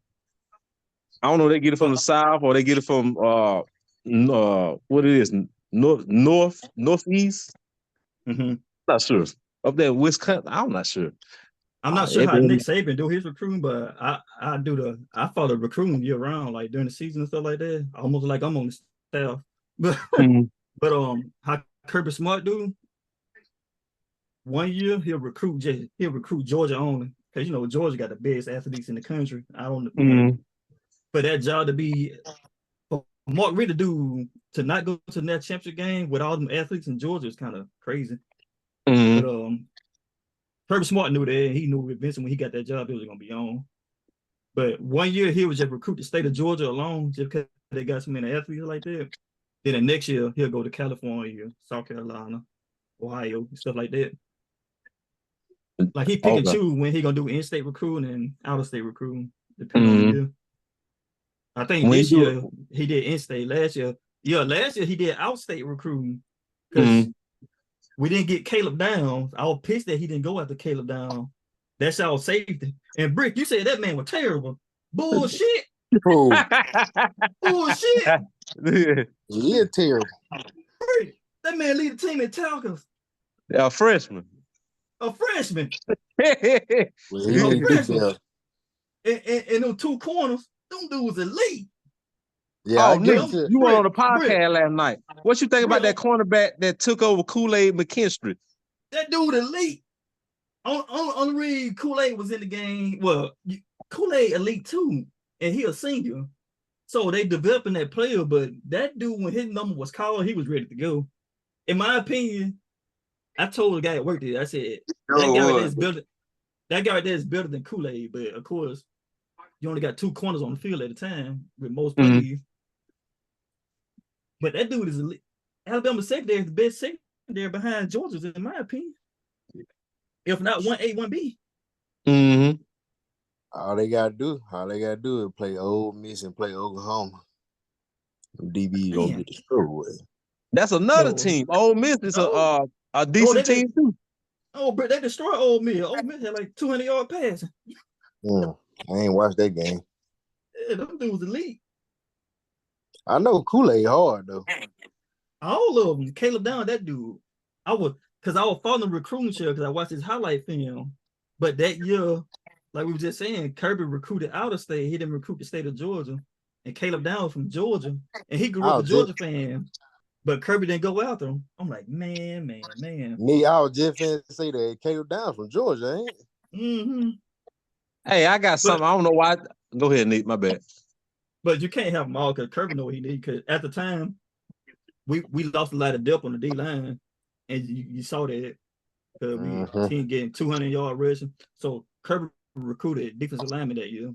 I don't know if they get it from the South or they get it from what it is, northeast. Not sure. Up there, Wisconsin, I'm not sure. I'm not sure how Nick Saban do his recruiting, but I follow the recruiting year round, like during the season and stuff like that. Almost like I'm on the staff. But how Kirby Smart do? 1 year he'll recruit Georgia only, because Georgia got the best athletes in the country. I don't. For that job to be for Mark Ritter to not go to that championship game with all them athletes in Georgia is kind of crazy. But Kirby Smart knew that. He knew eventually when he got that job, it was going to be on. But 1 year, he was just recruit the state of Georgia alone, just because they got so many athletes like that. Then the next year, he'll go to California, South Carolina, Ohio, stuff like that. Like he pick and choose when he going to do in-state recruiting and out-of-state recruiting, depending on the year. I think this year, he did in-state. Last year, Yeah, last year he did outstate recruiting because we didn't get Caleb Downs. I was pissed that he didn't go after Caleb Downs. That's our safety. And Brick, you said that man was terrible. Bullshit. Oh, Bullshit. he is terrible. Brick, that man lead the team in tackles. A freshman. A freshman. Well, he A need to freshman. do better. And them two corners, them dudes elite. Yeah, I Nick, guess you went on the podcast Brick. last night. What you think about that cornerback that took over Kool-Aid McKinstry? That dude elite. On read Kool-Aid was in the game. Well, Kool-Aid elite too, and he a senior. So they developing that player, but that dude, when his number was called, he was ready to go. In my opinion, I told the guy that worked there, I said, that guy right there is better than Kool-Aid, but of course, you only got two corners on the field at a time with most plays. But that dude is elite. Alabama secondary is the best secondary behind Georgia's, in my opinion. If not 1A, 1B. Mm-hmm. all they gotta do is play Ole Miss and play Oklahoma. DB gonna get destroyed. That's another team. Ole Miss is a decent team too. Oh, but they destroyed Ole Miss. Ole Miss had like 200-yard passing. I ain't watched that game. Yeah, them dudes elite. I know Kool-Aid hard though. All of them. Caleb Down, that dude. I was following the recruiting show because I watched his highlight film. But that year, like we were just saying, Kirby recruited out of state. He didn't recruit the state of Georgia. And Caleb Down from Georgia. And he grew up a Georgia fan. But Kirby didn't go after him. I'm like, man. Me, I was just finna say that Caleb Down from Georgia, ain't it? Mm-hmm. Hey, I got something. I don't know why. Go ahead, Nick. My bad. But you can't have them all because Kirby know what he need. Because at the time, we lost a lot of depth on the D line, and you saw that because we team getting 200-yard rushing. So Kirby recruited defensive lineman that year.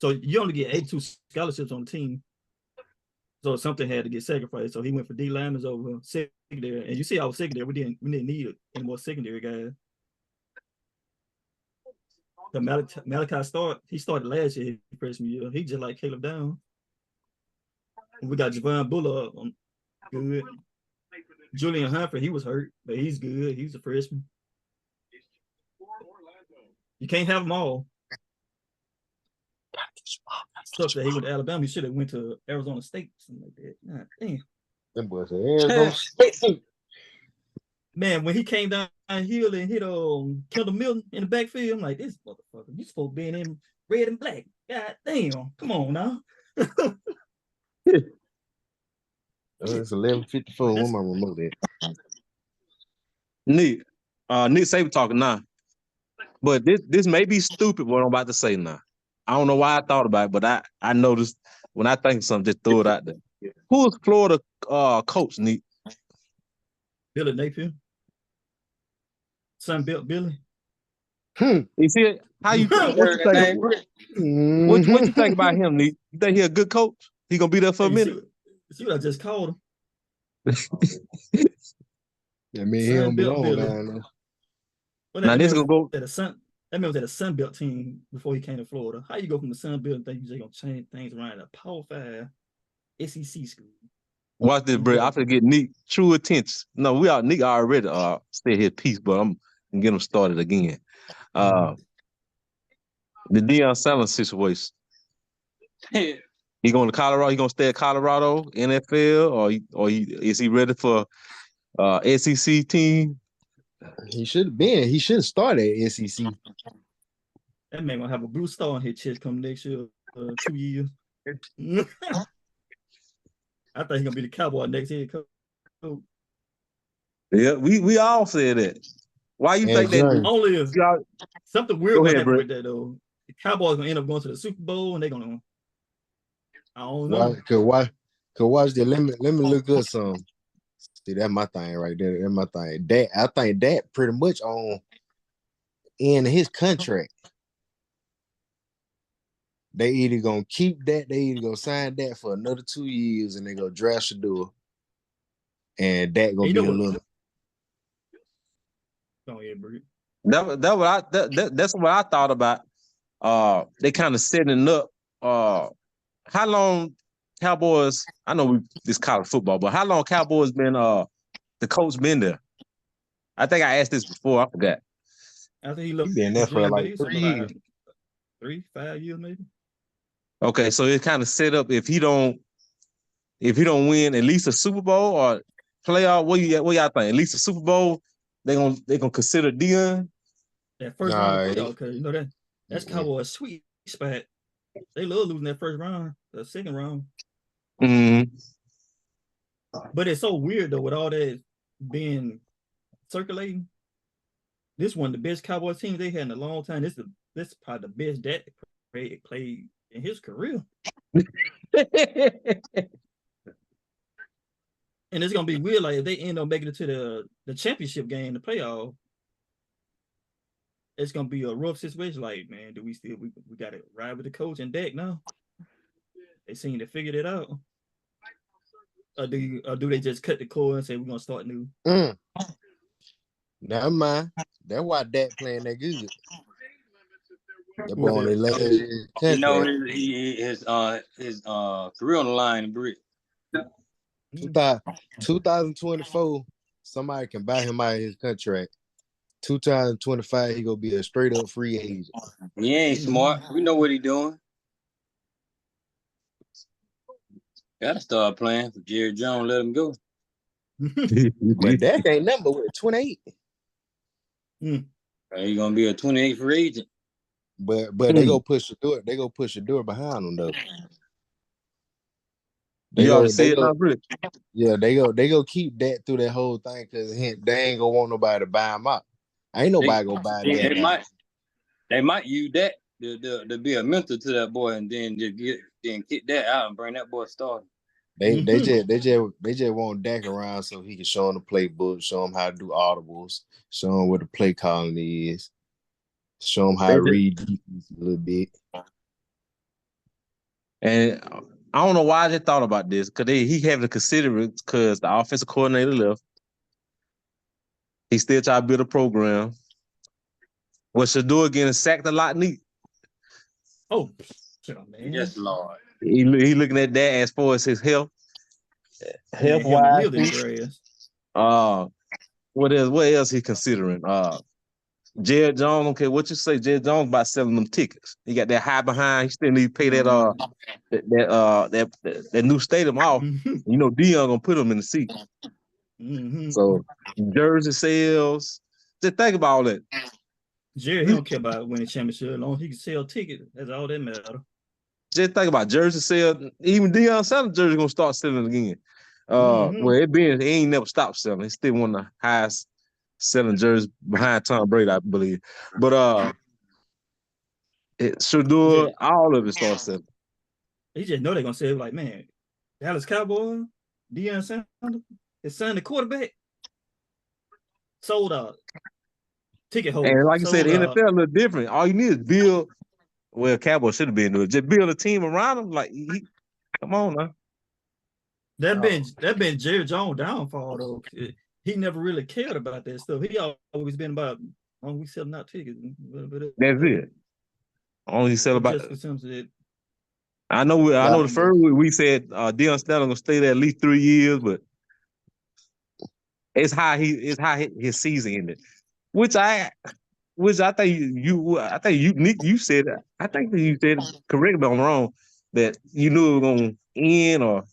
So you only get 82 scholarships on the team. So something had to get sacrificed. So he went for D linemen over secondary. And you see our secondary, we didn't need any more secondary guys. The Malachi he started last year, his freshman year. He just like Caleb Down. We got Javon Bullard on good. Julian Humphrey, he was hurt, but he's good. He's a freshman. You can't have them all. Stuff that he went to Alabama, he should have went to Arizona State, something like that. God damn. Them boys said Arizona State. Man, when he came down hill and hit Kendall Milton in the backfield, I'm like, this motherfucker, you supposed to be in red and black. God damn, come on now. It's 11:54. Where my remote at? Nick Saban talking now. But this may be stupid what I'm about to say now. I don't know why I thought about it, but I noticed when I think of something, just throw it out there. Who's Florida coach, Nick? Billy Napier. Son built Billy. You see it? How you think? What you think about him, Nick? You think he a good coach? He gonna be there for a minute? See what I just called him? I mean, he don't belong down there. Well, now this gonna go. That man was at a Sunbelt team before he came to Florida. How you go from the Sunbelt and think you're just gonna change things around at a Power 5 SEC school? Watch this, bro. I forget Nick true attention. No, Nick already said his piece, but I'm gonna get him started again. The Deion Sanders situation. He going to Colorado? He gonna stay at Colorado, NFL, or is he ready for SEC team? He should have been. He should have started at SEC. That man gonna have a blue star on his chest come next year, 2 years. I think he's gonna be the Cowboy next year. Yeah, we all said that. Why you think that? Only if something weird Go gonna ahead, happen bro. with that though. The Cowboys gonna end up going to the Super Bowl and they're gonna. I don't know. Watch this. Let me look up some. See, that's my thing right there. That's my thing. I think that pretty much on in his contract. They either gonna keep that, they either gonna sign that for another 2 years, and they gonna draft Shador, and that gonna be a little. Oh yeah, bro. That's what I thought about. They kind of setting up. How long Cowboys? I know this college football, but how long Cowboys been the coach been there? I think I asked this before. I forgot. I think he He been there for like 3 years. 5 years maybe. Okay, so it's kind of set up if he don't win at least a Super Bowl or playoff. What y'all think? At least a Super Bowl, they gonna consider Deion. That first round of playoff, because you know that's Cowboys' sweet spot. They love losing that first round, the second round. Mm-hmm. But it's so weird though, with all that being circulating. This one, the best Cowboys team they had in a long time. This is probably the best Dak played in his career. And it's gonna be weird, like if they end up making it to the championship game, the playoff. It's gonna be a rough situation. Like, man, do we gotta ride with the coach and Dak now? They seem to figure it out. Or do they just cut the cord and say we're gonna start new? Never mind. That's why Dak playing that good. That boy on the last year contract. His career on the line, Brick. 2024, somebody can buy him out of his contract. 2025, he gonna be a straight up free agent. He ain't smart. We know what he doing. Gotta start playing for Jerry Jones. Let him go. But Dak ain't number 28. He gonna be a 28 free agent. But they go push the door. They go push the door behind him though. They go keep that through that whole thing because they ain't gonna want nobody to buy him out. Ain't nobody gonna buy that. They might use that to be a mentor to that boy, and then kick that out and bring that boy started. They just want Dak around so he can show him the playbook, show him how to do audibles, show him what the play calling is, show him how to read defense a little bit. And I don't know why I just thought about this because he had to consider it because the offensive coordinator left. He still trying to build a program. What Shador getting sacked a lot neat. Oh, man. Yes, Lord. He looking at that as far as his health. Health-wise. What else he considering? Jerry Jones, don't care what you say. Jerry Jones about selling them tickets. He got that high behind. He still need to pay that new stadium off. You know, Deion gonna put him in the seat. So jersey sales. Just think about all that. Jerry, he don't care about winning championship. As long as he can sell tickets, that's all that matters. Just think about jersey sales. Even Deion selling jersey gonna start selling again. Well, he ain't never stopped selling. He's still one of the highest selling jerseys behind Tom Brady, I believe. But Shador, all of it starts selling. He just know they're gonna say like, man, Dallas Cowboys, Deion Sanders, his son, the quarterback, sold out. Ticket holder. And like you said, the NFL a little different. All you need is build. Well, Cowboys should have been doing it. Just build a team around him. Like, come on now. That been Jerry Jones' downfall though. He never really cared about that stuff. He always been about we selling out tickets. That's it. Only sell about. I know the first week we said Deion Sanders gonna stay there at least 3 years, but it's how his season ended. Which I think you said. I think that you said, correct me if I'm wrong, that you knew it was gonna end or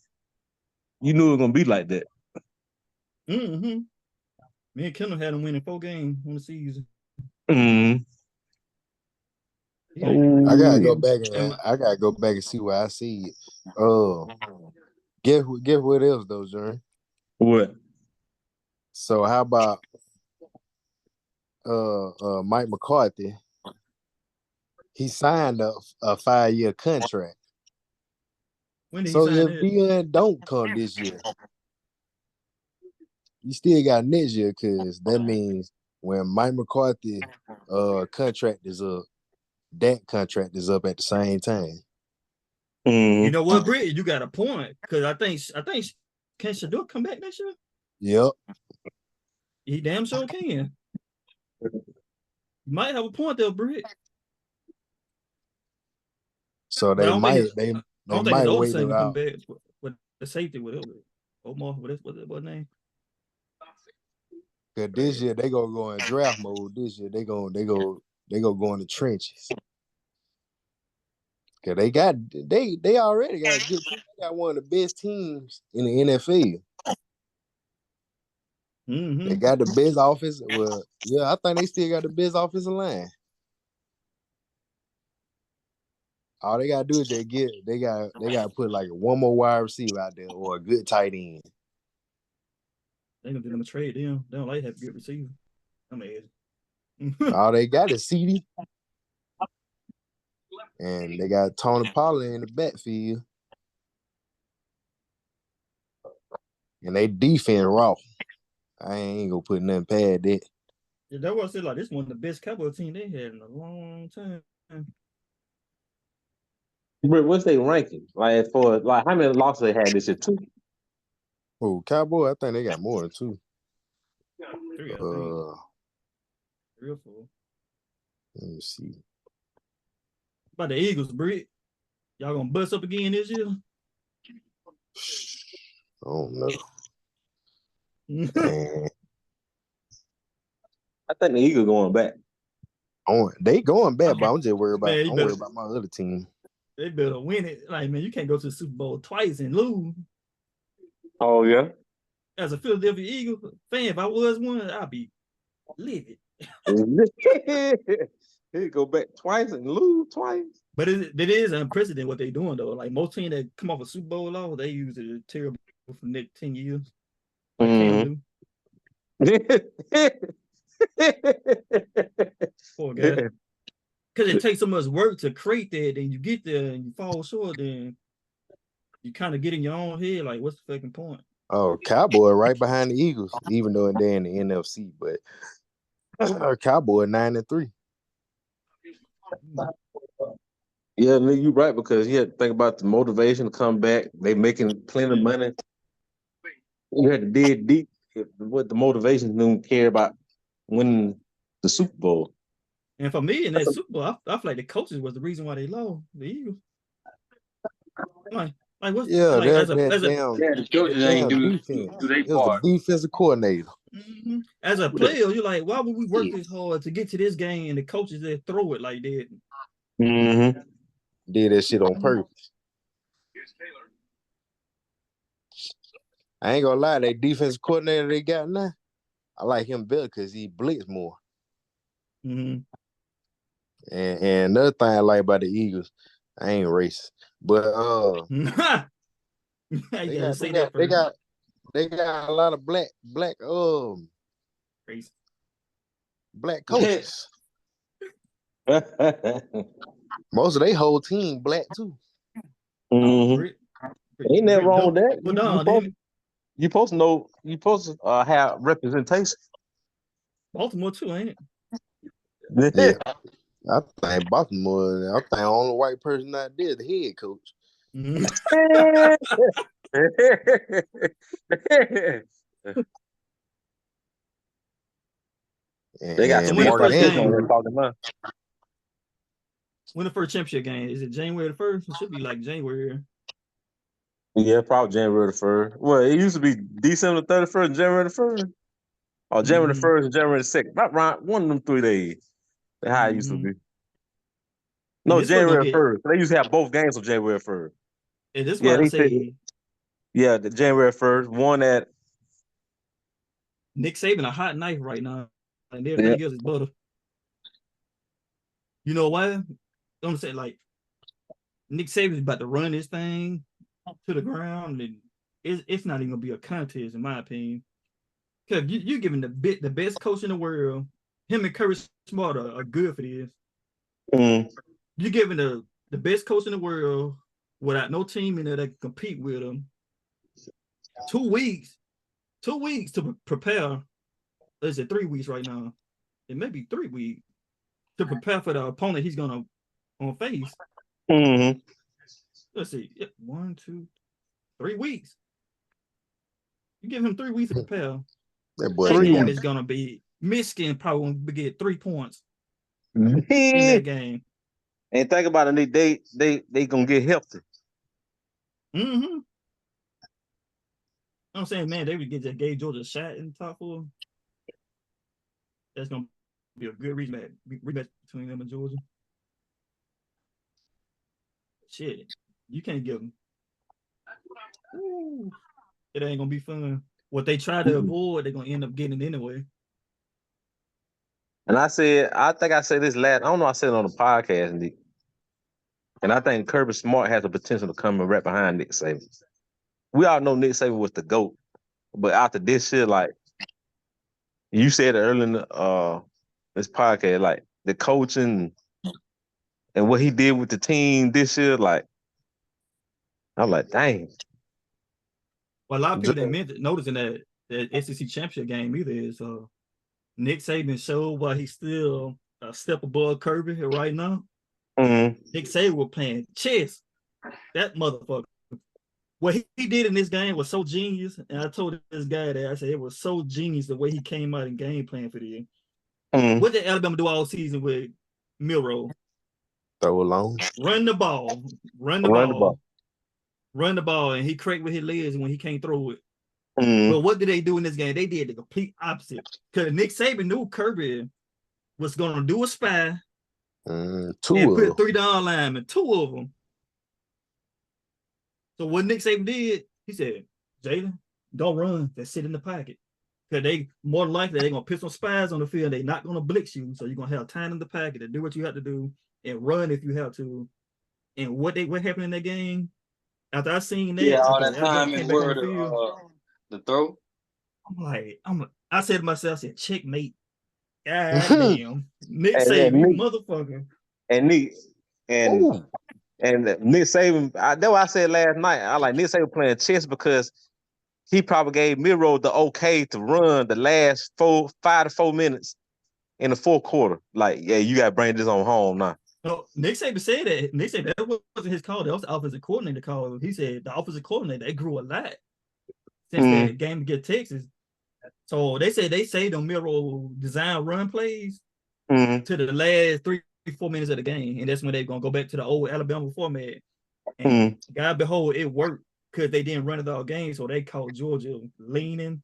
you knew it was gonna be like that. Me and Kendall had him winning 4 games on the season. I gotta go back and see where I see it. Guess what else though, Jerry? What? So how about Mike McCarthy? He signed a 5-year contract. When did so he sign if Deion don't come this year, you still got next year because that means when Mike McCarthy contract is up, that contract is up at the same time. You know what, Britt? You got a point because I think can Shador come back next year? Yep. He damn sure can. You might have a point there, Britt. So they I don't think might his old wait son it can come out. back with the safety, whatever. Omar, what name? Cause this year they gonna go in draft mode. This year they go in the trenches. Cause they already got a good team. They got one of the best teams in the NFL. They got the best offense. Well, yeah, I think they still got the best offensive line. All they gotta do is they gotta put like one more wide receiver out there or a good tight end. They gonna do them a trade them. They don't like have a good receiver. I mean, All they got is CD. And they got Tony Pollard in the backfield. And they defense raw. I ain't gonna put nothing past that. yeah, that was like this one of the best Cowboy team they had in a long time. But what's their ranking? Like for like how many losses they had this year? 2? Oh, Cowboy, I think they got more than 2. 3, I think. 3 or 4. Let me see. About the Eagles, Britt. Y'all gonna bust up again this year? I don't know. Man, I think the Eagles going back. they going back, but I'm just worried about Man, worried about my other team. They better win it. Like, man, you can't go to the Super Bowl twice and lose. Oh yeah. As a Philadelphia Eagles fan, if I was one, I'd be livid. He go back twice and lose twice. But it is unprecedented what they're doing though. Like most teams that come off a Super Bowl loss, they use it terrible for the next 10 years. Like Cam do. Poor guy. Because it takes so much work to create that, then you get there and you fall short, then you kind of get in your own head, like, what's the fucking point? Oh, Cowboy right behind the Eagles, even though they're in the NFC, but Cowboy 9-3. Yeah, you're right, because you had to think about the motivation to come back. They making plenty of money. You had to dig deep what the motivation don't care about winning the Super Bowl. And for me in that Super Bowl, I feel like the coaches was the reason why they lost the Eagles. Like what's like as a the coaches ain't do their part. The defensive coordinator. As a player, you're like, why would we work this hard to get to this game and the coaches that throw it like that? Mm-hmm. Did that shit on purpose. I ain't gonna lie, that defensive coordinator they got now, I like him better because he blitz more. Mm-hmm. And another thing I like about the Eagles, I ain't racist, but they got a lot of black coaches. Most of their whole team black too. Mm-hmm. Ain't nothing wrong with that. You supposed to know. You supposed to have representation. Baltimore too, ain't it? Yeah, I think Baltimore. I think the only white person out there is the head coach. They got some when the first championship game? Is it January the 1st? It should be like January. Yeah, probably January the 1st. Well, it used to be December 31st and January the 1st. Or January the 1st and January the 2nd. About right, one of them 3 days. That's how it used to be. No, January 1st. They used to have both games on January 1st. And this why I say the January 1st, one at Nick Saban a hot knife right now. And everything else is butter. You know why? I'm saying, like, Nick Saban's about to run this thing to the ground, and it's not even gonna be a contest, in my opinion. Because you're giving the best coach in the world. Him and Kirby Smart are good for this. You're giving the best coach in the world without no team in there that can compete with him. 2 weeks to prepare. Is it 3 weeks right now? It may be 3 weeks to prepare for the opponent he's gonna face. Let's see, 1, 2, 3 weeks. You give him 3 weeks to prepare. That boy is gonna be Michigan probably gonna get 3 points in that game. And think about it, they gonna get healthy. Mm-hmm. I'm saying, man, they would just gave Georgia a shot in the top 4. That's gonna be a good rematch between them and Georgia. Shit, you can't give them. Ooh, it ain't gonna be fun. What they try to avoid, they're gonna end up getting it anyway. And I think I said this last. I don't know. I said it on the podcast, Nick. And I think Kirby Smart has the potential to come and right behind Nick Saban. We all know Nick Saban was the GOAT, but after this shit, like you said it earlier in this podcast, like the coaching and what he did with the team this year, like I'm like, dang. Well, a lot of people didn't noticing that the SEC championship game either is Nick Saban showed why he's still a step above Kirby right now. Mm-hmm. Nick Saban was playing chess. That motherfucker. What he did in this game was so genius. And I told this guy that I said it was so genius the way he came out and game plan for the year. Mm-hmm. What did Alabama do all season with Milroe? Throw along. Run the ball, and he cracked with his legs when he can't throw it. Mm-hmm. But what did they do in this game? They did the complete opposite. Because Nick Saban knew Kirby was going to do a spy Two and of put them. 3 down linemen, 2 of them. So what Nick Saban did, he said, Jalen, don't run. Just sit in the pocket. Because they more than likely they're going to put some spies on the field. They're not going to blitz you. So you're going to have time in the pocket to do what you have to do and run if you have to. And what happened in that game? After I seen that, Yeah, all that time in word the throw. I said to myself, I said, checkmate. God damn. Nick Saban, you motherfucker. And Nick Saban, that's what I said last night. I like Nick Saban playing chess because he probably gave Milroe the okay to run the last 5 to 4 minutes in the 4th quarter. Like, yeah, you got to bring this on home now. No, Nick Saban said that. Nick said that wasn't his call. That was the offensive coordinator call. He said the offensive coordinator, they grew a lot since that game against Texas. So they said they saved on Milroe design run plays to the last 3-4 minutes of the game. And that's when they're going to go back to the old Alabama format. And God behold, it worked because they didn't run it all game. So they called Georgia leaning.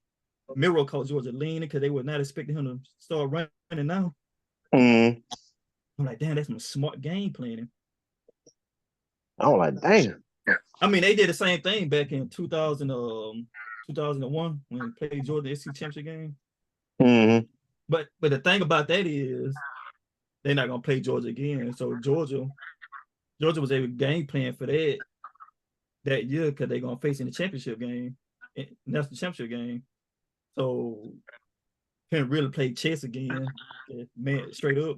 Milroe called Georgia leaning because they were not expecting him to start running now. I'm like, damn, that's some smart game planning. I'm like, damn. I mean, they did the same thing back in 2001 when they played Georgia in the SEC championship game. But the thing about that is they're not gonna play Georgia again. So Georgia was a game plan for that year because they're gonna face in the championship game, national championship game. So can't really play chess again, man, straight up.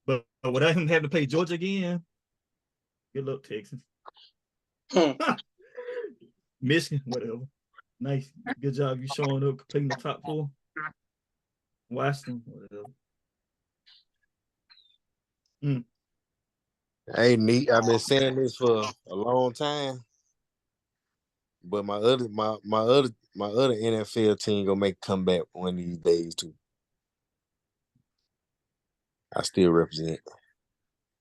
But without him having to play Georgia again, good luck, Texas. Michigan, whatever. Nice. Good job you showing up, completing the top 4. Washington, whatever. Hey, Neat, I've been saying this for a long time. But my other NFL team gonna make a comeback one of these days too. I still represent.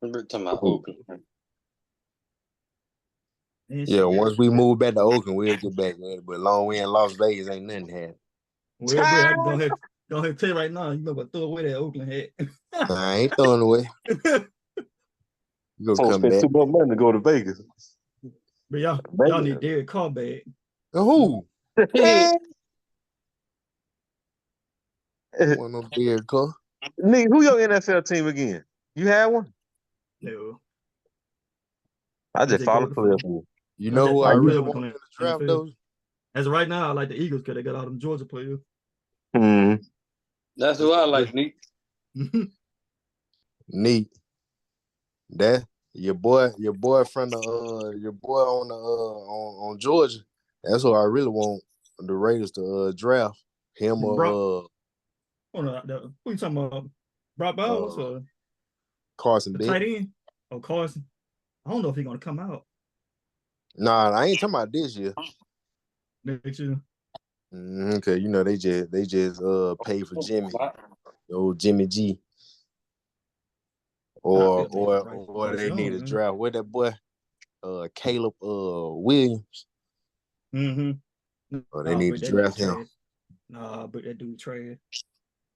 We're talking about Oakland. Yeah, once we move back to Oakland, we'll get back, man. But long way in Las Vegas ain't nothing happening. Well, I can go ahead and tell you right now, you know, but throw away that Oakland hat. I ain't throwing away. You gonna come back? Too much money to go to Vegas. But y'all need Derek Carr back. Who? Want no Derek Carr? Nick, who your NFL team again? You have one? No. I just follow players. You know who I really want in the draft though? As of right now, I like the Eagles because they got all them Georgia players. That's who I like, Neat. Neat. That your boy from the your boy on the on Georgia. That's who I really want the Raiders to draft. Him or who you talking about? Brock Bowers or Carson Beck? Tight end? Oh, Carson. I don't know if he's gonna come out. Nah, I ain't talking about this year. Next year. Okay, you know they just paid for Jimmy, old Jimmy G. Or they need a draft. Where that boy? Caleb Williams. Mm-hmm. Oh, they need to draft him. Nah, but that dude trash.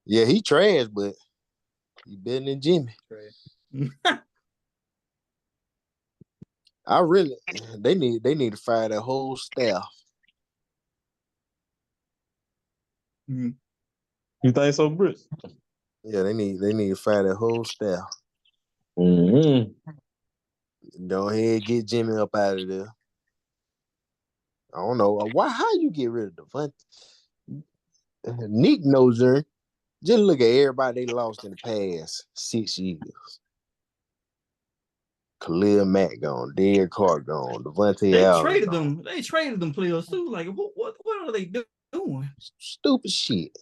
Yeah, he trash, but he better than Jimmy. Trash. They need to fire that whole staff. Mm. You think so, Britt? Yeah, they need to fire that whole staff. Mm-hmm. Go ahead, get Jimmy up out of there. I don't know how you get rid of Devontae. Nick knows her. Just look at everybody they lost in the past 6 years. Khalil Mack gone, Derek Carr gone, Devontae They Allen traded gone. them. They traded them players too. Like what are they doing? Stupid shit.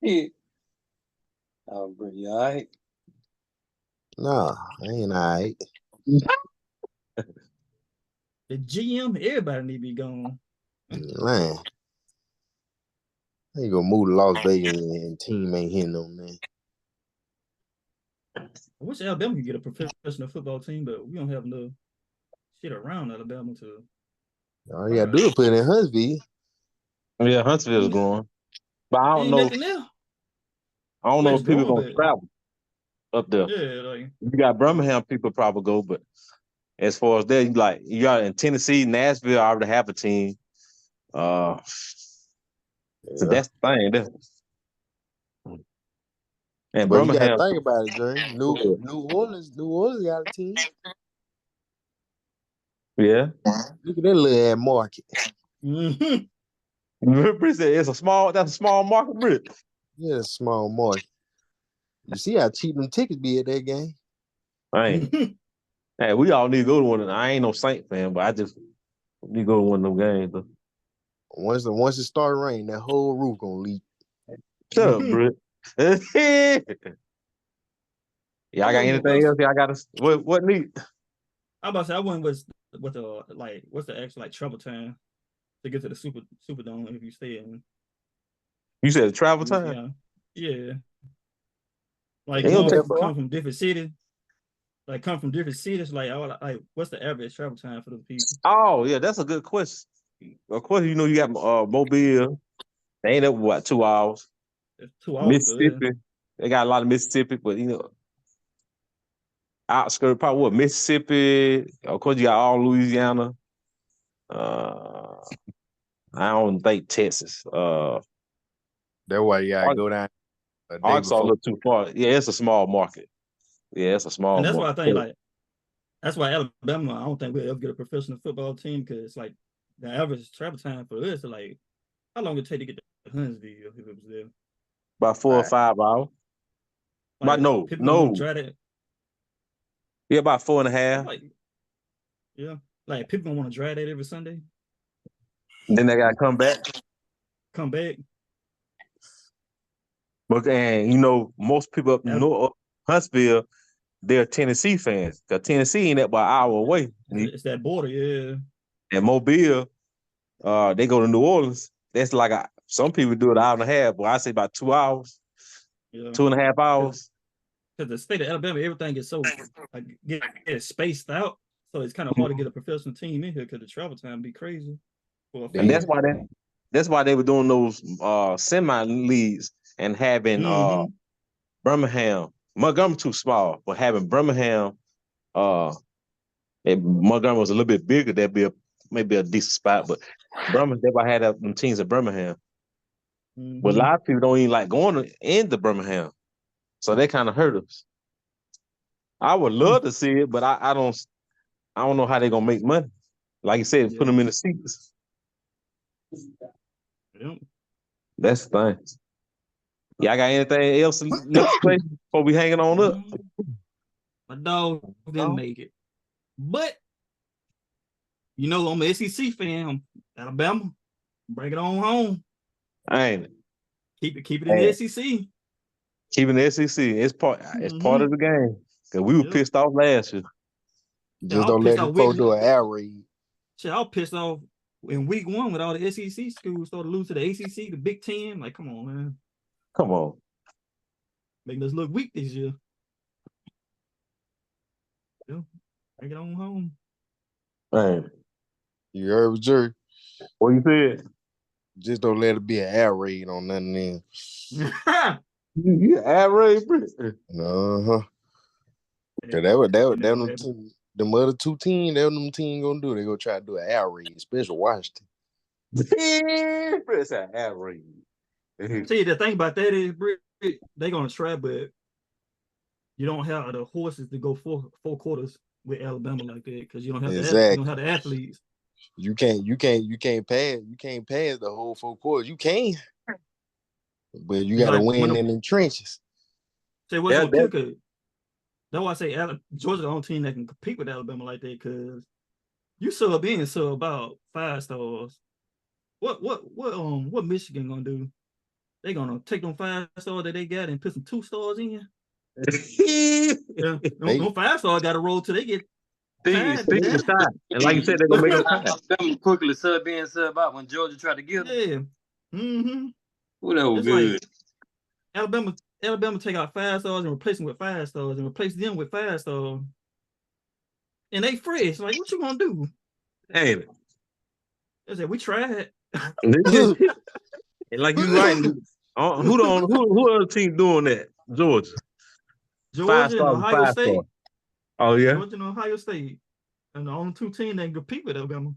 Yeah. Oh, bro, you all right? Nah, I ain't all right. The GM, everybody need to be gone. Man. They gonna move to Las Vegas and team ain't hitting on that. I wish Alabama could get a professional football team, but we don't have no shit around Alabama to. All you gotta do is put it in Huntsville. Yeah, Huntsville's growing. But I don't Ain't know. nothing there. I don't know It's if people growing, gonna but travel up there. yeah, like You got Birmingham people probably go, but as far as that, you got in Tennessee, Nashville already have a team. So that's the thing. And But you gotta Birmingham, think about it, Jerry. New Orleans got a team. yeah. Look at that little ass market. Britt said that's a small market, Britt. Yeah, a small market. You see how cheap them tickets be at that game? Hey, we all need to go to one. I ain't no Saint fan, but I just need to go to one of them games. Though. Once it start raining, that whole roof gonna leak. Shut up, Britt. Y'all got anything else? Y'all got what need? I'm about to say I went with the what's the actual travel time to get to the Superdome if you stay in. You said travel time? Yeah. Like come from different cities. Like come from different cities. Like what's the average travel time for those people? Oh yeah, that's a good question. Of course, you got Mobile. They ain't up what 2 hours. It's 2 hours. Mississippi. They got a lot of Mississippi, but outskirts probably what Mississippi. Of course, you got all Louisiana. I don't think Texas. That's why you gotta go down. Arkansas a little too far. Yeah, it's a small market. Yeah, it's a small market. And that's why I think that's why Alabama, I don't think we'll ever get a professional football team because the average travel time for us is how long it take to get to Huntsville if it was there? About 4 or 5 hours. But no. Yeah, about 4.5. People don't want to drive that every Sunday. Then they gotta come back. But most people up north Huntsville, they're Tennessee fans. Because Tennessee ain't that about an hour away. It's that border, yeah. And Mobile, they go to New Orleans. That's some people do it an hour and a half, but I say about 2 hours. Yeah. 2.5 hours. Because the state of Alabama, everything gets so get spaced out. So it's kind of hard to get a professional team in here because the travel time be crazy. And that's why they were doing those semi leagues and having Birmingham. Montgomery too small, but having Birmingham, Montgomery was a little bit bigger, that'd be maybe a decent spot. But Birmingham, they had them teams at Birmingham. But a lot of people don't even like going into Birmingham, so they kind of hurt us. I would love to see it, but I don't know how they're gonna make money. Like you said, put them in the seats. Yep. That's the thing. Y'all got anything else to play before we hanging on up? My dog didn't make it. But I'm an SEC fan. I'm Alabama. Bring it on home. Ain't it? Keep it in the SEC. Keep it in the SEC. It's part of the game. Cause we were pissed off last year. Just don't let them folks do an air raid. Shit, I was pissed off in week 1 with all the SEC schools started losing to the ACC, the Big Ten. Like, come on, man. Come on. Making us look weak this year. Yeah, bring it on home. Hey, You heard me, Jerry? what you said? Just don't let it be an air raid on nothing then. You average, Britt. Uh-huh. Cause them other two teams, that them team gonna do. They gonna try to do an air raid, especially Washington. Britt's an average. See, the thing about that is, Britt, they gonna try, but you don't have the horses to go four quarters with Alabama like that because you don't have Exactly. you don't have the athletes. You can't pass the whole 4 quarters. You can, but you gotta win in the trenches. Say what's gonna kick it? That's why I say Georgia's the only team that can compete with Alabama like that because you sub about 5 stars. What Michigan gonna do? They gonna take them 5 stars that they got and put some 2 stars in. Yeah, no 5 stars got to roll till they get Steve the side. And like you said, they're gonna make them Alabama quickly sub out when Georgia tried to get them. Yeah. Mm-hmm. Well, that was good. Like Alabama take out 5 stars and replace them with 5 stars and replace them with 5 stars. And they fresh. Like, what you gonna do? Hey. I said, we tried. And like you right, who other team doing that? Georgia and Ohio State. Oh yeah. Georgia and Ohio State. And the only 2 teams that can compete with Alabama.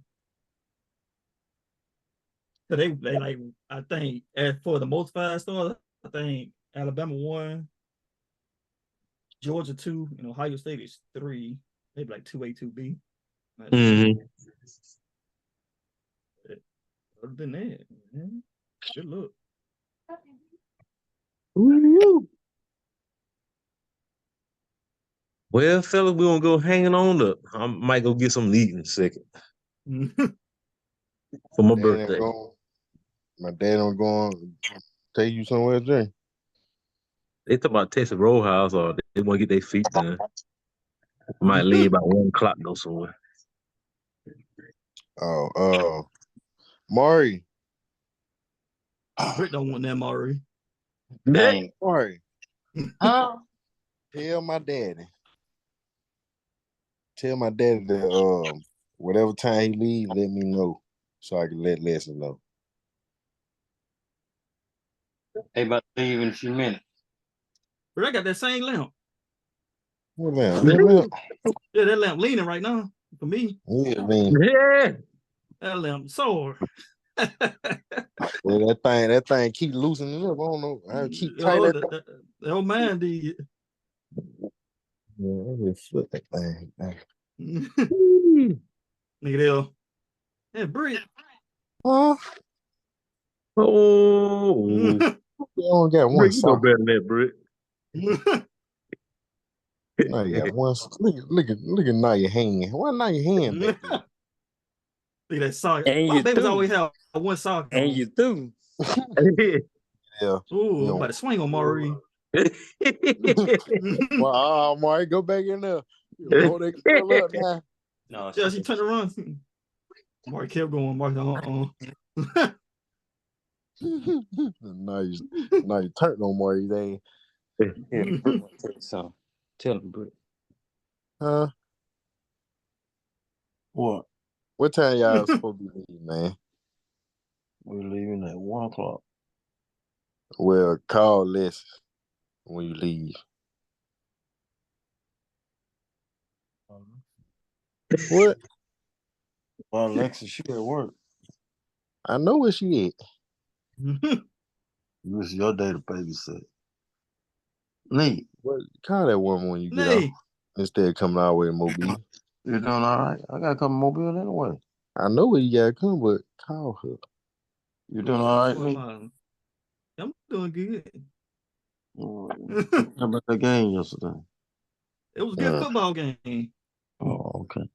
So they like, I think, as for the most 5 stars, I think Alabama 1, Georgia 2, and Ohio State is 3. Maybe like 2A, 2B. Mm-hmm. Other than that, man, good look. Ooh. Well, fellas, we're gonna go hanging on up. I might go get something to eat in a second. For my birthday. My dad don't go take you somewhere to drink. They talk about Texas Roadhouse or they want to get their feet done. Might leave about 1 o'clock go somewhere. Maury. Britt don't want that Maury. Dang, Maury. Huh? Tell my daddy that whatever time he leave, let me know so I can let Leslie know. They about to leave in a few minutes. But I got that same lamp. What lamp? Yeah, that lamp leaning right now for me. Yeah. That lamp sore. Well, that thing keep loosening up. I don't know. I keep tight. The old man did. Yeah, I just flip that thing. Nigga, they'll. Yeah, Britt. Oh. You only got one sock. You know better than that, Britt. Now you got one. Look at now your hand. Why not your hand back there? Look at that sock. And my babies always have one sock. And you threw. Yeah. Ooh, I'm about to swing on Maury. Well, Maury, go back in there. Hold that girl up now. No, yeah, she turned around. Maury kept going. Maury, now you turned on Maury. They so tell him, Britt. Huh? What? What time y'all supposed to be leaving, man? We're leaving at 1 o'clock. Well, call Les when you leave. What? Well, Alexis, she at work. I know where she at. It's your day to babysit. Nate. Well, call that woman when you get off. Instead of coming all the way to Mobile. You're doing all right? I got to come to Mobile anyway. I know where you got to come, but call her. You doing all right, Nate? I'm doing good. How about that game yesterday? It was a good football game. Oh, okay.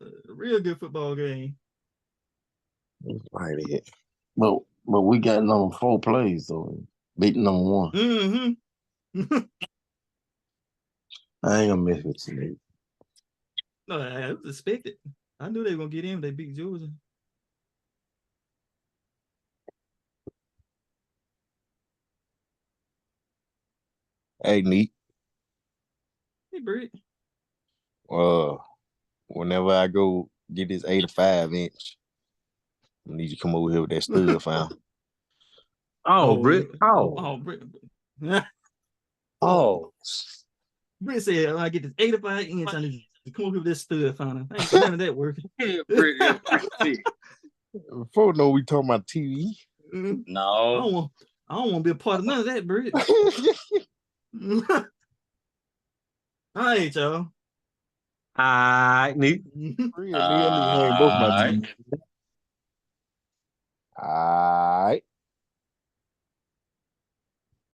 A real good football game. Like it. But we got number 4 plays though. Beating number 1. Mm-hmm. I ain't gonna miss it today. No, I was expected. I knew they were gonna get in. They beat Georgia. Hey, Neat. Hey, Britt. Whenever I go Get this 85-inch. I need you to come over here with that stud, fam. Oh, Britt. Oh. Oh, Britt. Oh, Britt said, when I get this 85-inch, I need to come over here with this stud, fam. Ain't none of that working. yeah, Britt, Before know we talking about TV. no. I don't want to be a part of none of that, Britt. All right, y'all. All right, Nick. Real nigga, hang both my Alright. teeth. All right.